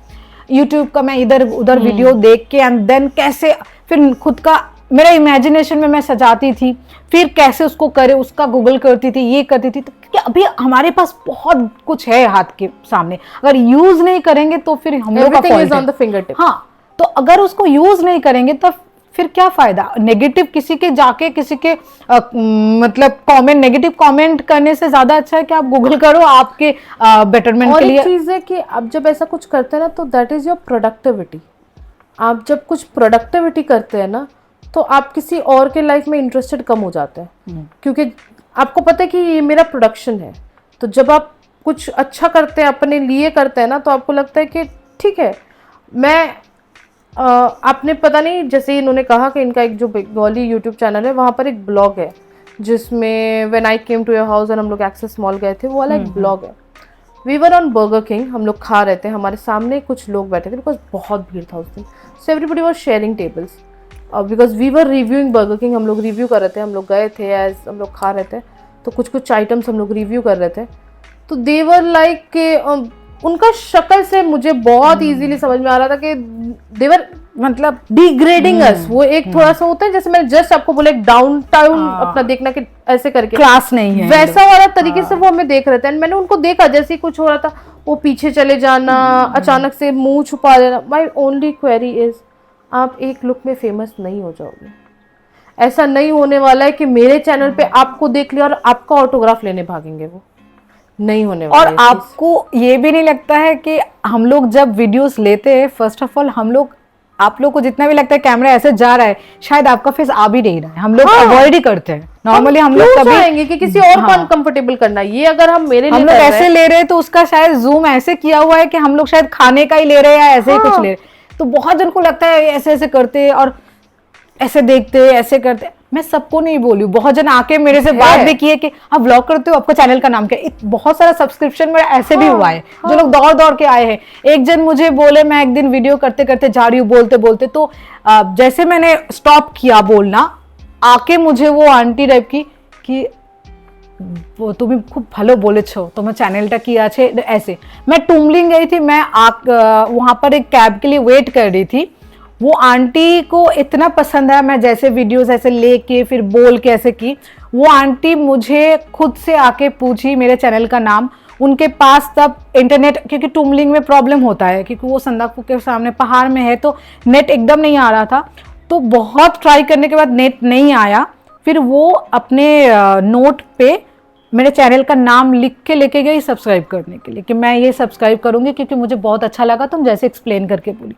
यूट्यूब का मैं इधर उधर वीडियो देख के, एंड देन कैसे फिर खुद का मेरा इमेजिनेशन में मैं सजाती थी, फिर कैसे उसको करे उसका गूगल करती थी, ये करती थी, तो क्योंकि अभी हमारे पास बहुत कुछ है हाथ के सामने, अगर यूज नहीं करेंगे तो फिर हम लोग का फॉल्ट है। हाँ, तो अगर उसको यूज नहीं करेंगे तो फिर क्या फायदा, नेगेटिव किसी के जाके किसी के मतलब कमेंट, नेगेटिव कमेंट करने से ज्यादा अच्छा है कि आप गूगल करो आपके बेटरमेंट के लिए। और चीज है कि आप जब ऐसा कुछ करते हैं ना, तो दैट इज योर प्रोडक्टिविटी। आप जब कुछ प्रोडक्टिविटी करते हैं ना, तो आप किसी और के लाइफ में इंटरेस्टेड कम हो जाते हैं, क्योंकि आपको पता है कि ये मेरा प्रोडक्शन है। तो जब आप कुछ अच्छा करते हैं, अपने लिए करते हैं ना, तो आपको लगता है कि ठीक है, मैं आपने पता नहीं, जैसे इन्होंने कहा कि इनका एक जो बंगाली यूट्यूब चैनल है, वहाँ पर एक ब्लॉग है जिसमें when I came to your house और हम लोग एक्सेस मॉल गए थे, वो वाला एक ब्लॉग है। We were on burger king, हम लोग खा रहे थे, हमारे सामने कुछ लोग बैठे थे, बिकॉज बहुत भीड़ था उस दिन, so everybody was sharing tables, because we were reviewing burger king, हम लोग रिव्यू कर रहे थे, हम लोग गए थे एज हम लोग खा रहे थे, तो कुछ कुछ आइटम्स हम लोग रिव्यू कर रहे थे, तो दे वर लाइक के उनका शक्ल से मुझे बहुत इजीली समझ में आ रहा था कि देवर मतलब डिग्रेडिंग अस। वो एक थोड़ा सा होता है, जैसे मैंने जस्ट आपको बोला, एक डाउन टाउन अपना देखना कि ऐसे करके क्लास नहीं है, वैसा वाला तरीके से वो हमें देख रहे थे। एंड मैंने उनको देखा, जैसे ही कुछ हो रहा था वो पीछे चले जाना, अचानक से मुंह छुपा लेना। माई ओनली क्वेरी इज, आप एक लुक में फेमस नहीं हो जाओगे। ऐसा नहीं होने वाला है कि मेरे चैनल पे आपको देख लिया और आपका ऑटोग्राफ लेने भागेंगे, वो नहीं होने वाला। और आपको ये भी नहीं लगता है कि हम लोग जब वीडियोस लेते हैं, फर्स्ट ऑफ ऑल हम लोग, आप लोग को जितना भी लगता है कैमरा ऐसे जा रहा है, शायद आपका फेस आ भी नहीं रहा है, हम लोग अवॉइड ही करते हैं नॉर्मली। हम लोग कभी चाहेंगे कि किसी और को अनकंफर्टेबल करना, ये अगर हम मेरे लिए हम लोग ऐसे ले रहे हैं तो उसका शायद जूम ऐसे किया हुआ है कि हम लोग शायद खाने का ही ले रहे हैं या ऐसे ही कुछ ले रहे हैं। तो बहुत जन को लगता है ऐसे ऐसे करते और ऐसे देखते ऐसे करते। मैं सबको नहीं बोली, बहुत जन आके मेरे से बात भी किए कि आप व्लॉग करते हो, आपका चैनल का नाम क्या है। बहुत सारा सब्सक्रिप्शन मेरा ऐसे भी हुआ है, जो लोग दौड़ दौड़ के आए हैं। एक जन मुझे बोले, मैं एक दिन वीडियो करते करते जा रही हूँ, बोलते बोलते, तो जैसे मैंने स्टॉप किया बोलना, आके मुझे वो आंटी टाइप की कि वो तुम्हें खूब भालो बोले छो, तुम्हें चैनलटा की आछे ऐसे। मैं टुमलिंग गई थी, मैं वहां पर एक कैब के लिए वेट कर रही थी। वो आंटी को इतना पसंद आया, मैं जैसे वीडियोस ऐसे लेके फिर बोल के ऐसे की। वो आंटी मुझे खुद से आके पूछी मेरे चैनल का नाम। उनके पास तब इंटरनेट, क्योंकि टुमलिंग में प्रॉब्लम होता है, क्योंकि वो संदाकपू के सामने पहाड़ में है, तो नेट एकदम नहीं आ रहा था। तो बहुत ट्राई करने के बाद नेट नहीं आया। फिर वो अपने नोट पे मेरे चैनल का नाम लिख के लेके गई सब्सक्राइब करने के लिए, कि मैं ये सब्सक्राइब करूंगी क्योंकि मुझे बहुत अच्छा लगा, तुम जैसे एक्सप्लेन करके बोली।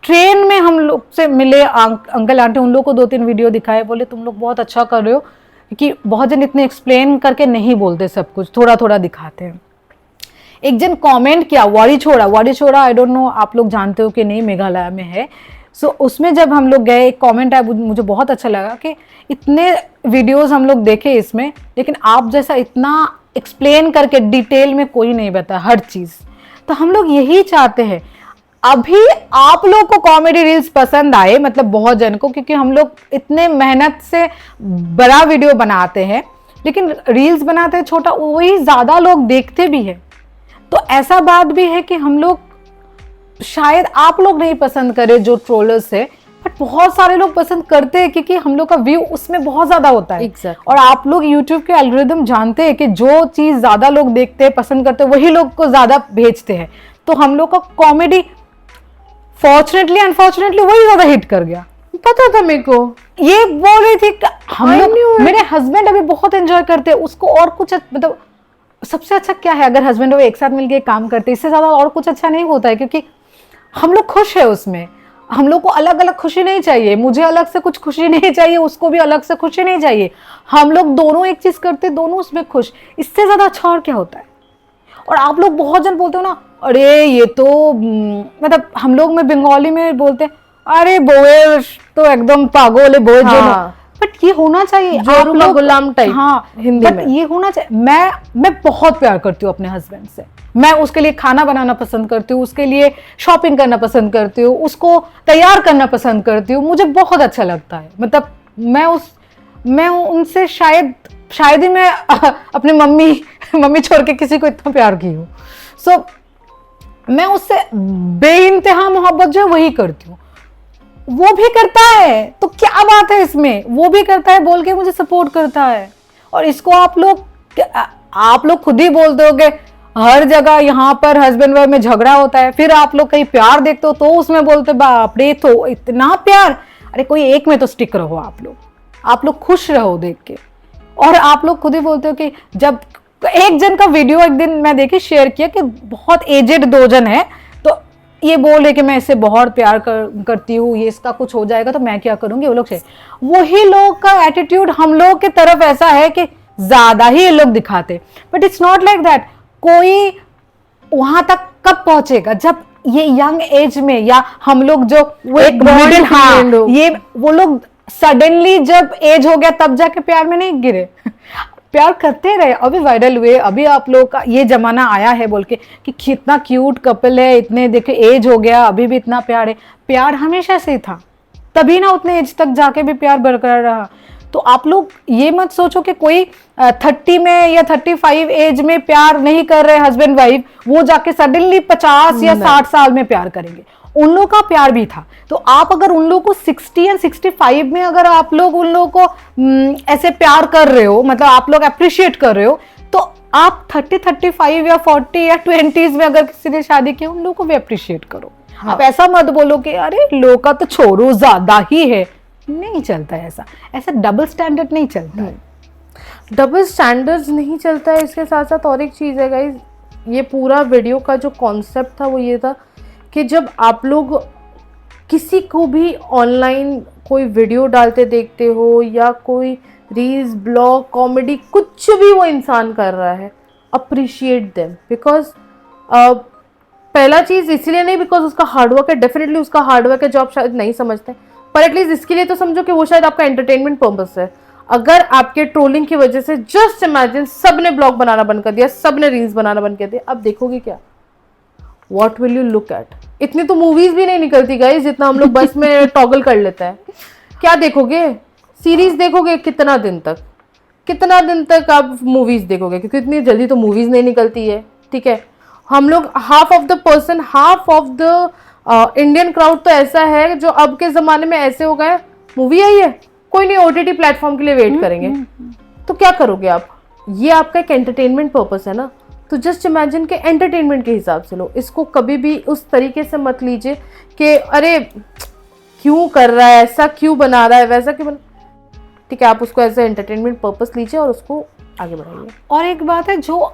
ट्रेन में हम लोग से मिले अंकल आंटी, उन लोग को 2-3 वीडियो दिखाए, बोले तुम लोग बहुत अच्छा कर रहे हो, क्योंकि बहुत जन इतने एक्सप्लेन करके नहीं बोलते, सब कुछ थोड़ा थोड़ा दिखाते हैं। एक जन कमेंट किया, वाड़ी छोड़ा आई डोंट नो आप लोग जानते हो कि नहीं, मेघालय में है। सो उसमें जब हम लोग गए, एक कमेंट आया, मुझे बहुत अच्छा लगा कि इतने वीडियोस हम लोग देखे इसमें, लेकिन आप जैसा इतना एक्सप्लेन करके डिटेल में कोई नहीं बताया हर चीज़। तो हम लोग यही चाहते हैं। अभी आप लोग को कॉमेडी रील्स पसंद आए, मतलब बहुत जन को, क्योंकि हम लोग इतने मेहनत से बड़ा वीडियो बनाते हैं, लेकिन रील्स बनाते हैं छोटा, वही ज़्यादा लोग देखते भी हैं। तो ऐसा बात भी है कि हम लोग शायद आप लोग नहीं पसंद करे जो ट्रोलर्स है, बट बहुत सारे लोग पसंद करते हैं क्योंकि हम लोग का व्यू उसमें बहुत ज्यादा होता है। Exactly. और आप लोग यूट्यूब के एल्गोरिदम जानते हैं कि जो चीज ज्यादा लोग देखते हैं, पसंद करते हैं, वही लोग को ज्यादा भेजते हैं। तो हम लोग का कॉमेडी फॉर्चुनेटली अनफॉर्चुनेटली वही ज्यादा हिट कर गया। पता था मेरे को, ये बोल रही थी कि हम I लोग, knew it. मेरे हस्बैंड अभी बहुत एंजॉय करते हैं उसको, और कुछ मतलब सबसे अच्छा क्या है, अगर हस्बैंड वो एक साथ मिलके काम करते हैं, इससे ज्यादा और कुछ अच्छा नहीं होता है, क्योंकि हम लोग खुश है उसमें। हम लोग को अलग अलग खुशी नहीं चाहिए, मुझे अलग से कुछ खुशी नहीं चाहिए, उसको भी अलग से खुशी नहीं चाहिए। हम लोग दोनों एक चीज करते, दोनों उसमें खुश, इससे ज्यादा अच्छा और क्या होता है। और आप लोग बहुत जन बोलते हो ना, अरे ये तो मतलब हम लोग में बंगाली में बोलते हैं, अरे बोए तो एकदम पागल है बोए जो, हाँ। बट ये होना चाहिए आप जोरू का लोग, गुलाम टाइप, हाँ हिंदी but में। ये होना चाहिए। मैं बहुत प्यार करती हूँ अपने हस्बैंड से, मैं उसके लिए खाना बनाना पसंद करती हूँ, उसके लिए शॉपिंग करना पसंद करती हूँ, उसको तैयार करना पसंद करती हूँ, मुझे बहुत अच्छा लगता है। मतलब मैं उनसे शायद ही मैं अपनी मम्मी छोड़ के किसी को इतना प्यार की हूँ। सो मैं उससे बेइंतहा मोहब्बत जो है वही करती हूँ। वो भी करता है तो क्या बात है इसमें, वो भी करता है बोल के मुझे सपोर्ट करता है। और इसको आप लोग खुद ही बोलते हो कि हर जगह यहाँ पर हस्बैंड वाइफ में झगड़ा होता है, फिर आप लोग कहीं प्यार देखते हो तो उसमें बोलते बाप रे तो इतना प्यार। अरे कोई एक में तो स्टिक रहो, आप लोग खुश रहो देख के। और आप लोग खुद ही बोलते हो कि जब एक जन का वीडियो एक दिन मैं देखी शेयर किया कि बहुत एजेड 2 जन है, तो ये बोल रहे कि मैं इससे बहुत प्यार करती हूँ, ये इसका कुछ हो जाएगा तो मैं क्या करूंगी। वो लोग से वही लोग का एटीट्यूड हम लोग की तरफ ऐसा है कि ज्यादा ही ये लोग दिखाते, but it's not like that. कोई वहां तक कब पहुंचेगा जब ये यंग एज में, या हम लोग जो एक मिडिल, हाँ ये वो लोग सडनली जब एज हो गया तब जाके प्यार में नहीं गिरे। प्यार करते रहे, अभी वायरल हुए, अभी आप लोग का ये जमाना आया है बोल के कि कितना क्यूट कपल है, इतने देखे एज हो गया अभी भी इतना प्यार है। प्यार हमेशा से था, तभी ना उतने एज तक जाके भी प्यार बरकरार रहा। तो आप लोग ये मत सोचो कि कोई 30 में या 35 एज में प्यार नहीं कर रहे हस्बैंड वाइफ, वो जाके सडनली 50 या 60 साल में प्यार करेंगे। उन लोग का प्यार भी था। तो आप अगर उन लोगों को 60 या 65 में अगर आप लोग उन लोगों को ऐसे प्यार कर रहे हो, मतलब आप लोग अप्रिशिएट कर रहे हो, तो आप 30, 35 या 40 या 20s में अगर किसी ने शादी की, उन लोगों को भी अप्रिशिएट करो। हाँ। आप ऐसा मत बोलो कि अरे लोग का तो छोड़ो ज्यादा ही है, नहीं चलता है ऐसा डबल स्टैंडर्ड नहीं चलता है। डबल स्टैंडर्ड्स नहीं चलता है। इसके साथ साथ और एक चीज़ है गाइज, ये पूरा वीडियो का जो कॉन्सेप्ट था वो ये था कि जब आप लोग किसी को भी ऑनलाइन कोई वीडियो डालते देखते हो या कोई रील्स, ब्लॉग, कॉमेडी, कुछ भी वो इंसान कर रहा है, अप्रिशिएट देम। बिकॉज पहला चीज़ इसलिए नहीं बिकॉज उसका हार्डवर्क है, डेफिनेटली उसका हार्डवर्क है जो आप शायद नहीं समझते, पर एटलीस्ट इसके लिए तो समझो कि वो शायद आपका एंटरटेनमेंट पर्पस है। अगर आपके ट्रोलिंग की वजह से जस्ट इमेजिन सब ने ब्लॉग बनाना बंद कर दिया, सब ने रील्स बनाना बंद कर दिया, अब देखोगे क्या? What will you look at? इतनी तो मूवीज भी नहीं निकलती गाइस जितना हम लोग बस में टॉगल कर लेते हैं। क्या देखोगे? सीरीज देखोगे कितना दिन तक आप मूवीज देखोगे, क्योंकि इतनी जल्दी तो मूवीज नहीं निकलती है। ठीक है, हम लोग half of the Indian crowd तो ऐसा है जो अब के जमाने में ऐसे हो गए, मूवी आई है कोई नहीं, ओटीटी प्लेटफॉर्म के लिए वेट करेंगे। तो क्या करोगे आप? ये आपका एक एंटरटेनमेंट पर्पस है ना, तो जस्ट इमेजिन के एंटरटेनमेंट के हिसाब से लो इसको। कभी भी उस तरीके से मत लीजिए कि अरे क्यों कर रहा है ऐसा, क्यों बना रहा है वैसा, क्यों बना। ठीक है, आप उसको एज ए एंटरटेनमेंट पर्पस लीजिए और उसको आगे बढ़ाइए। और एक बात है, जो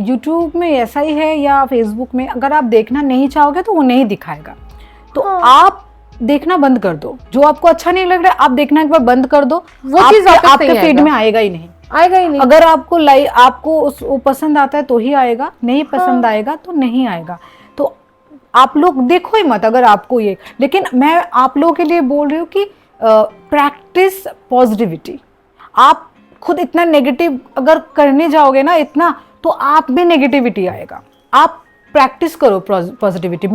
यूट्यूब में ऐसा ही है या फेसबुक में, अगर आप देखना नहीं चाहोगे तो वो नहीं दिखाएगा, तो आप देखना बंद कर दो। जो आपको अच्छा नहीं लग रहा है आप देखना एक बार बंद कर दो, वो चीज आपके फीड में आएगा ही नहीं। अगर आपको वो पसंद आता है तो ही आएगा, नहीं पसंद आएगा तो नहीं आएगा। तो आप लोग देखो ही मत अगर आपको ये। लेकिन मैं आप लोगों के लिए बोल रही हूँ कि प्रैक्टिस पॉजिटिविटी। आप खुद इतना नेगेटिव अगर करने जाओगे ना इतना, तो आप में नेगेटिविटी आएगा। आप प्रैक्टिस करो पॉजिटिविटी।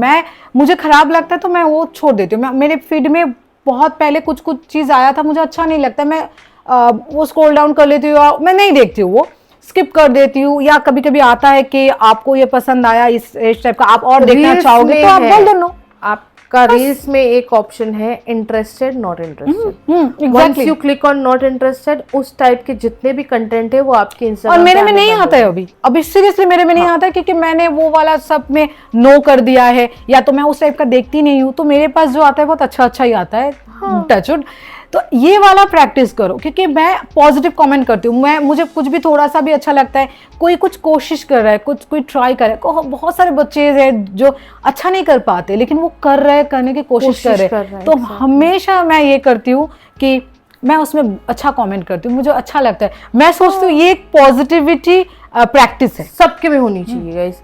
मुझे खराब लगता है तो मैं वो छोड़ देती हूँ। मेरे फीड में बहुत पहले कुछ चीज़ आया था, मुझे अच्छा नहीं लगता, मैं वो स्क्रॉल डाउन कर लेती हूँ, मैं नहीं देखती हूँ वो। स्किप कर देती हूँ, या कभी कभी आता है कि आपको ये पसंद आया इस टाइप का, आप और देखना Reels चाहोगे में तो आप है। बोल दो नो। आपका रील्स में एक ऑप्शन है interested not interested. Once exactly. You click on not interested, उस टाइप के जितने भी कंटेंट है वो आपके और इंस्टाग्राम मेरे में नहीं आता है अभी सीरियसली मेरे में नहीं आता है, क्योंकि मैंने वो वाला सब में नो कर दिया है, या तो मैं उस टाइप का देखती नहीं हूँ, तो मेरे पास जो आता है बहुत अच्छा अच्छा ही आता है, टचवुड। तो ये वाला प्रैक्टिस करो, क्योंकि मैं पॉजिटिव कमेंट करती हूँ। मुझे कुछ भी थोड़ा सा भी अच्छा लगता है, कोई कुछ कोशिश कर रहा है, कोई ट्राई कर रहा है, बहुत सारे बच्चे हैं जो अच्छा नहीं कर पाते लेकिन वो कर रहे हैं, करने की कोशिश कर रहे हैं, तो हमेशा मैं ये करती हूँ कि मैं उसमें अच्छा कमेंट करती हूँ, मुझे अच्छा लगता है। मैं सोचती हूँ ये एक पॉजिटिविटी प्रैक्टिस है, सबके में होनी चाहिए गाइस।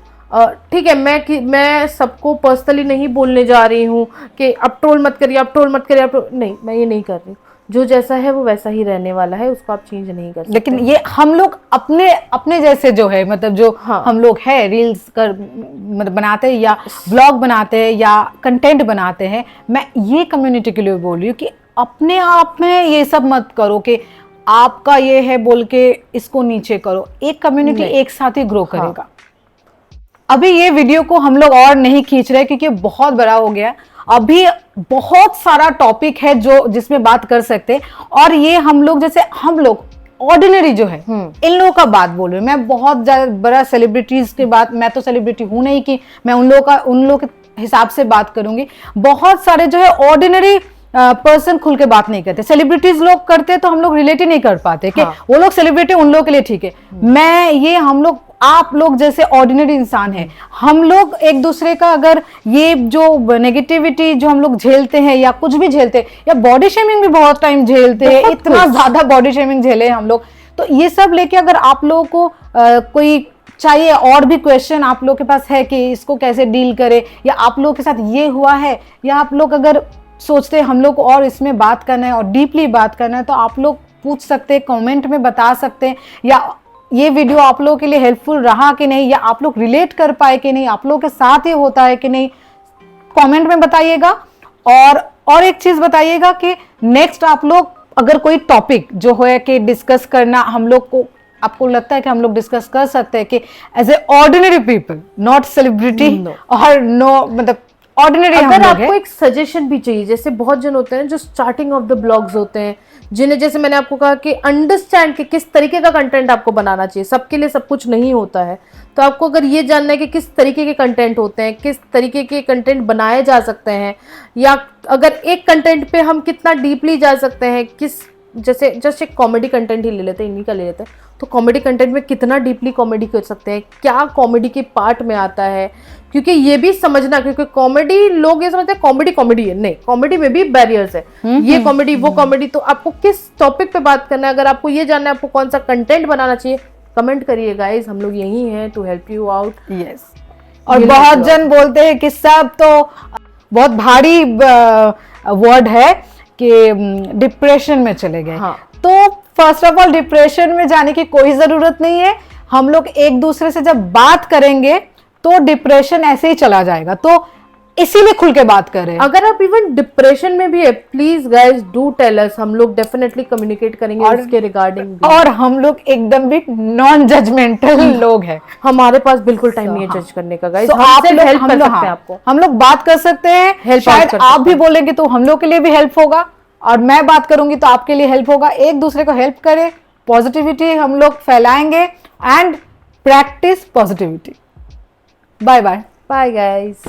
ठीक है, मैं सबको पर्सनली नहीं बोलने जा रही हूँ कि अब ट्रोल मत करिए, अब ट्रोल मत करिए, नहीं, मैं ये नहीं कर रही हूँ। जो जैसा है वो वैसा ही रहने वाला है, उसको आप चेंज नहीं कर सकते। लेकिन ये हम लोग अपने अपने जैसे जो है, मतलब जो हम लोग है रील्स कर मतलब बनाते हैं या ब्लॉग बनाते हैं या कंटेंट बनाते हैं, मैं ये कम्युनिटी के लिए बोल रही हूँ कि अपने आप में ये सब मत करो कि आपका ये है बोल के इसको नीचे करो। एक कम्युनिटी एक साथ ही ग्रो करेगा। अभी ये वीडियो को हम लोग और नहीं खींच रहे क्योंकि बहुत बड़ा हो गया। अभी बहुत सारा टॉपिक है जो जिसमें बात कर सकते हैं, और ये हम लोग जैसे हम लोग ऑर्डिनरी जो है इन लोगों का बात बोल रही हूँ मैं। बहुत ज्यादा बड़ा सेलिब्रिटीज के बात, मैं तो सेलिब्रिटी हूं नहीं कि मैं उन लोगों के हिसाब से बात करूंगी। बहुत सारे जो है ऑर्डिनरी पर्सन खुल के बात नहीं करते। सेलिब्रिटीज लोग करते तो हम लोग रिलेट ही नहीं कर पाते कि वो लोग सेलिब्रिटी उन लोगों के लिए ठीक है। मैं ये हम लोग आप लोग जैसे ऑर्डिनरी इंसान हैं, हम लोग एक दूसरे का अगर ये जो नेगेटिविटी जो हम लोग झेलते हैं या कुछ भी झेलते हैं, या बॉडी शेमिंग भी बहुत टाइम झेलते हैं, इतना ज्यादा बॉडी शेमिंग झेले हम लोग, तो ये सब लेके अगर आप लोगों को कोई चाहिए और भी क्वेश्चन आप लोग के पास है कि इसको कैसे डील करे, या आप लोग के साथ ये हुआ है, या आप लोग अगर सोचते हैं हम लोग को और इसमें बात करना है और डीपली बात करना है, तो आप लोग पूछ सकते हैं, कमेंट में बता सकते हैं, या ये वीडियो आप लोगों के लिए हेल्पफुल रहा कि नहीं, या आप लोग रिलेट कर पाए कि नहीं, आप लोगों के साथ ही होता है कि नहीं, कमेंट में बताइएगा। और एक चीज बताइएगा कि नेक्स्ट आप लोग अगर कोई टॉपिक जो है कि डिस्कस करना हम लोग को, आपको लगता है कि हम लोग डिस्कस कर सकते हैं कि as a ordinary people, not celebrity और नो मतलब ऑर्डिनरी। अगर आपको एक सजेशन भी चाहिए, जैसे बहुत जन होते हैं जो स्टार्टिंग ऑफ द ब्लॉग्स होते हैं, जिन्हें जैसे मैंने आपको कहा कि अंडरस्टैंड कि किस तरीके का कंटेंट आपको बनाना चाहिए, सबके लिए सब कुछ नहीं होता है। तो आपको अगर ये जानना है कि किस तरीके के कंटेंट होते हैं, किस तरीके के कंटेंट बनाए जा सकते हैं, या अगर एक कंटेंट पे हम कितना डीपली जा सकते हैं, जैसे जस्ट एक कॉमेडी कंटेंट ही ले लेते हैं, इन्हीं का ले लेते हैं, तो कॉमेडी कंटेंट में कितना डीपली कॉमेडी कर सकते हैं, क्या कॉमेडी के पार्ट में आता है, क्योंकि ये भी समझना, क्योंकि कॉमेडी लोग ये समझते हैं कॉमेडी है, नहीं, कॉमेडी में भी बैरियर्स है, ये कॉमेडी वो कॉमेडी। तो आपको किस टॉपिक पे बात करना है, अगर आपको ये जानना है आपको कौन सा कंटेंट बनाना चाहिए, कमेंट करिए गाइस, हम लोग यही हैं to help you out. Yes. और बहुत जन बोलते हैं कि सब तो बहुत भारी वर्ड है कि डिप्रेशन में चले गए। तो फर्स्ट ऑफ ऑल डिप्रेशन में जाने की कोई जरूरत नहीं है। हम लोग एक दूसरे से जब बात करेंगे तो डिप्रेशन ऐसे ही चला जाएगा, तो इसीलिए खुल के बात करें। अगर आप इवन डिप्रेशन में भी है, please guys do tell us, हम लोग डेफिनेटली कम्युनिकेट करेंगे इसके रिगार्डिंग। और हम लोग एकदम भी नॉन जजमेंटल लोग हैं, हमारे पास बिल्कुल टाइम नहीं है जज करने का गाइस। आप लोग हेल्प कर सकते हैं, आपको हम लोग बात कर सकते हैं, शायद आप भी बोलेंगे तो हम लोग के लिए भी हेल्प होगा, और मैं बात करूंगी तो आपके लिए हेल्प होगा। एक दूसरे को हेल्प करें, पॉजिटिविटी हम लोग फैलाएंगे and practice positivity. Bye bye. Bye guys.